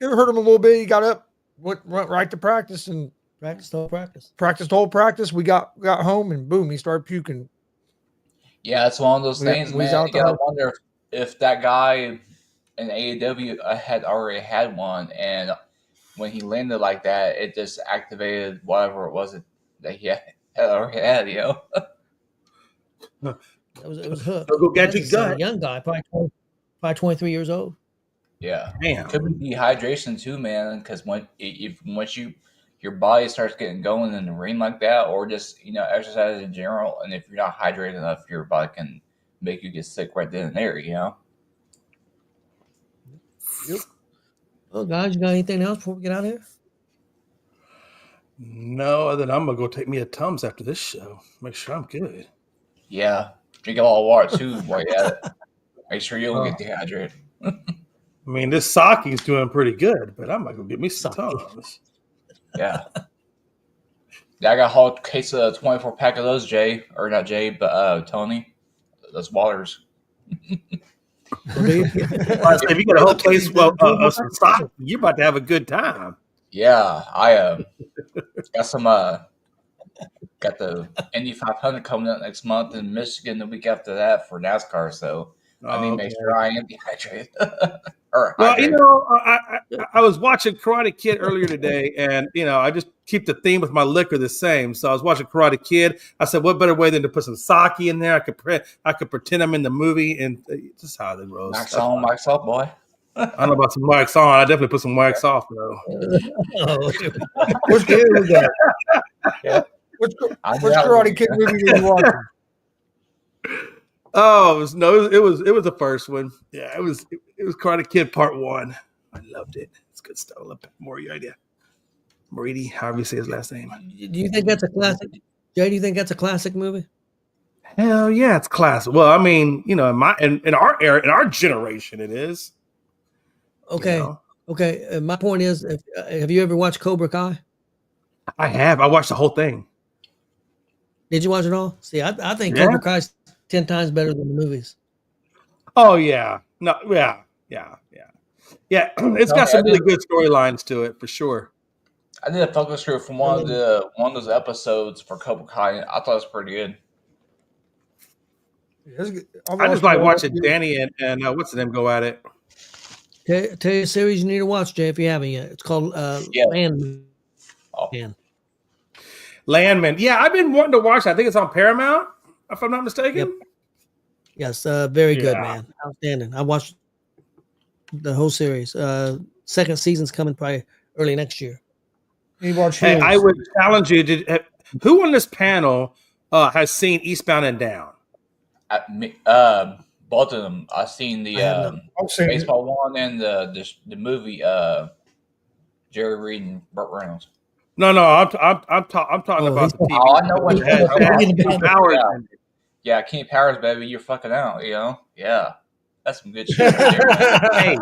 hurt him a little bit. He got up, went right to practice, and practiced the whole practice. Practiced the whole practice. We got home, and boom, he started puking. Yeah, it's one of those We- things, we's man. out You the gotta hard- wonder if that guy in AEW had already had one, and when he landed like that, it just activated whatever it was that he had already had. You know? It was Hook. Go get That's your a gut. young guy, probably 23 years old. Yeah. Damn. Could be dehydration too, man. Because once your body starts getting going in the ring like that, or just exercise in general, and if you're not hydrated enough, your body can make you get sick right then and there. You know. Well, guys, you got anything else before we get out of here? No, other than I'm gonna go take me a Tums after this show. Make sure I'm good. Yeah. Drink a lot of water too while you're at it. Make sure you don't get dehydrated. I mean, this sake's doing pretty good, but I'm gonna go get me some Sake. Tums. Yeah. Yeah, I got a whole case of 24 pack of those, Jay. Or not Jay, but Tony. Those waters. If you got a whole place of some sake, you're about to have a good time. Yeah, I got some got the Indy 500 coming up next month in Michigan the week after that for NASCAR, so I need to make sure I am dehydrated. Or Well, hydrated. I was watching Karate Kid earlier today, and I just keep the theme with my liquor the same. So I was watching Karate Kid. I said, what better way than to put some sake in there? I could pretend I'm in the movie, and just how they roast. Max on, Max off, boy. I don't know about some wax on. I definitely put some wax off though. Which kid was that? Yeah. Which I which doubt Karate it. Kid movie did you watch? Oh, it was the first one. Yeah, it was Karate Kid Part 1. I loved it. It's good stuff. I love Moridi, however you say his last name. Do you think that's a classic? Jay, do you think that's a classic movie? Hell yeah, it's classic. Well, I mean, in our era, in our generation, it is. Okay. Okay. My point is, have you ever watched Cobra Kai? I have. I watched the whole thing. Did you watch it all? See, I think Yeah. Cobra Kai's 10 times better than the movies. Oh yeah. No, yeah. It's got some really good storylines to it for sure. I did a focus group from one of those episodes for Cobra Kai. I thought it was pretty good. I just like watching Danny and what's the name go at it. Tell you a series you need to watch, Jay, if you haven't yet. It's called Landman. Oh. Landman. Yeah, I've been wanting to watch that. I think it's on Paramount, if I'm not mistaken. Yep. Yes, very good, Yeah. man. Outstanding. I watched the whole series. Second season's coming probably early next year. You watch Hey, his. I would challenge you. Who on this panel has seen Eastbound and Down? Both of them. I've seen the I've seen it. baseball one and the movie. Jerry Reed and Burt Reynolds. No, I'm talking about the TV. Oh, I know what you're It has talking Kenny about. Powers Yeah. in it. Yeah, Kenny Powers, baby, you're fucking out. Yeah, that's some good shit. Right there, man.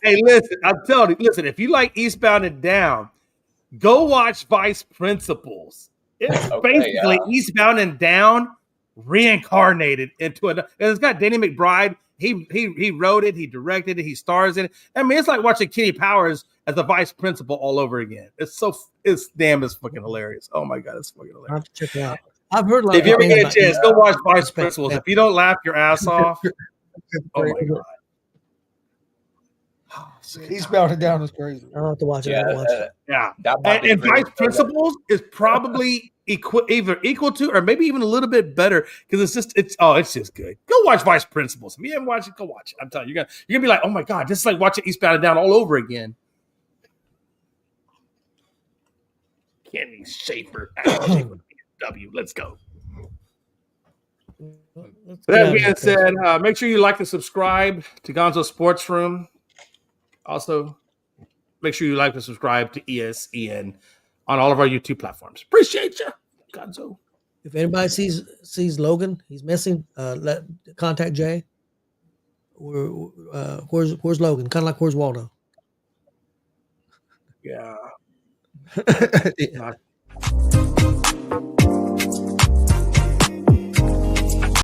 Hey, listen, I'm telling you, if you like Eastbound and Down, go watch Vice Principals. It's Okay, basically Eastbound and Down reincarnated into it. It's got Danny McBride. He wrote it, he directed it, he stars in it. I mean, it's like watching Kenny Powers as the vice principal all over again. It's fucking hilarious. Oh my god, it's fucking I'll hilarious. have to check it out. I've heard a lot If you of ever things get a about chance, go watch Vice Yeah. Principals. If you don't laugh your ass off, oh my god. Eastbound and Down is crazy. I'll have to watch it. I Yeah, haven't watched it. Yeah. that might be And great. Vice Principals is probably either equal to or maybe even a little bit better because it's just good. Go watch Vice Principals. If you haven't watched it, go watch it. I'm telling you, you're gonna be like, oh my god, this is like watching Eastbound and Down all over again. Kenny Schaefer, W. Let's go. Let's get That out of being here, said, make sure you like and subscribe to Gonzo Sports Room. Also, make sure you like and subscribe to ESEN on all of our YouTube platforms. Appreciate you, Gonzo. If anybody sees Logan, he's missing. Contact Jay. Where's Logan? Kind of like where's Waldo? Yeah. Yeah. Not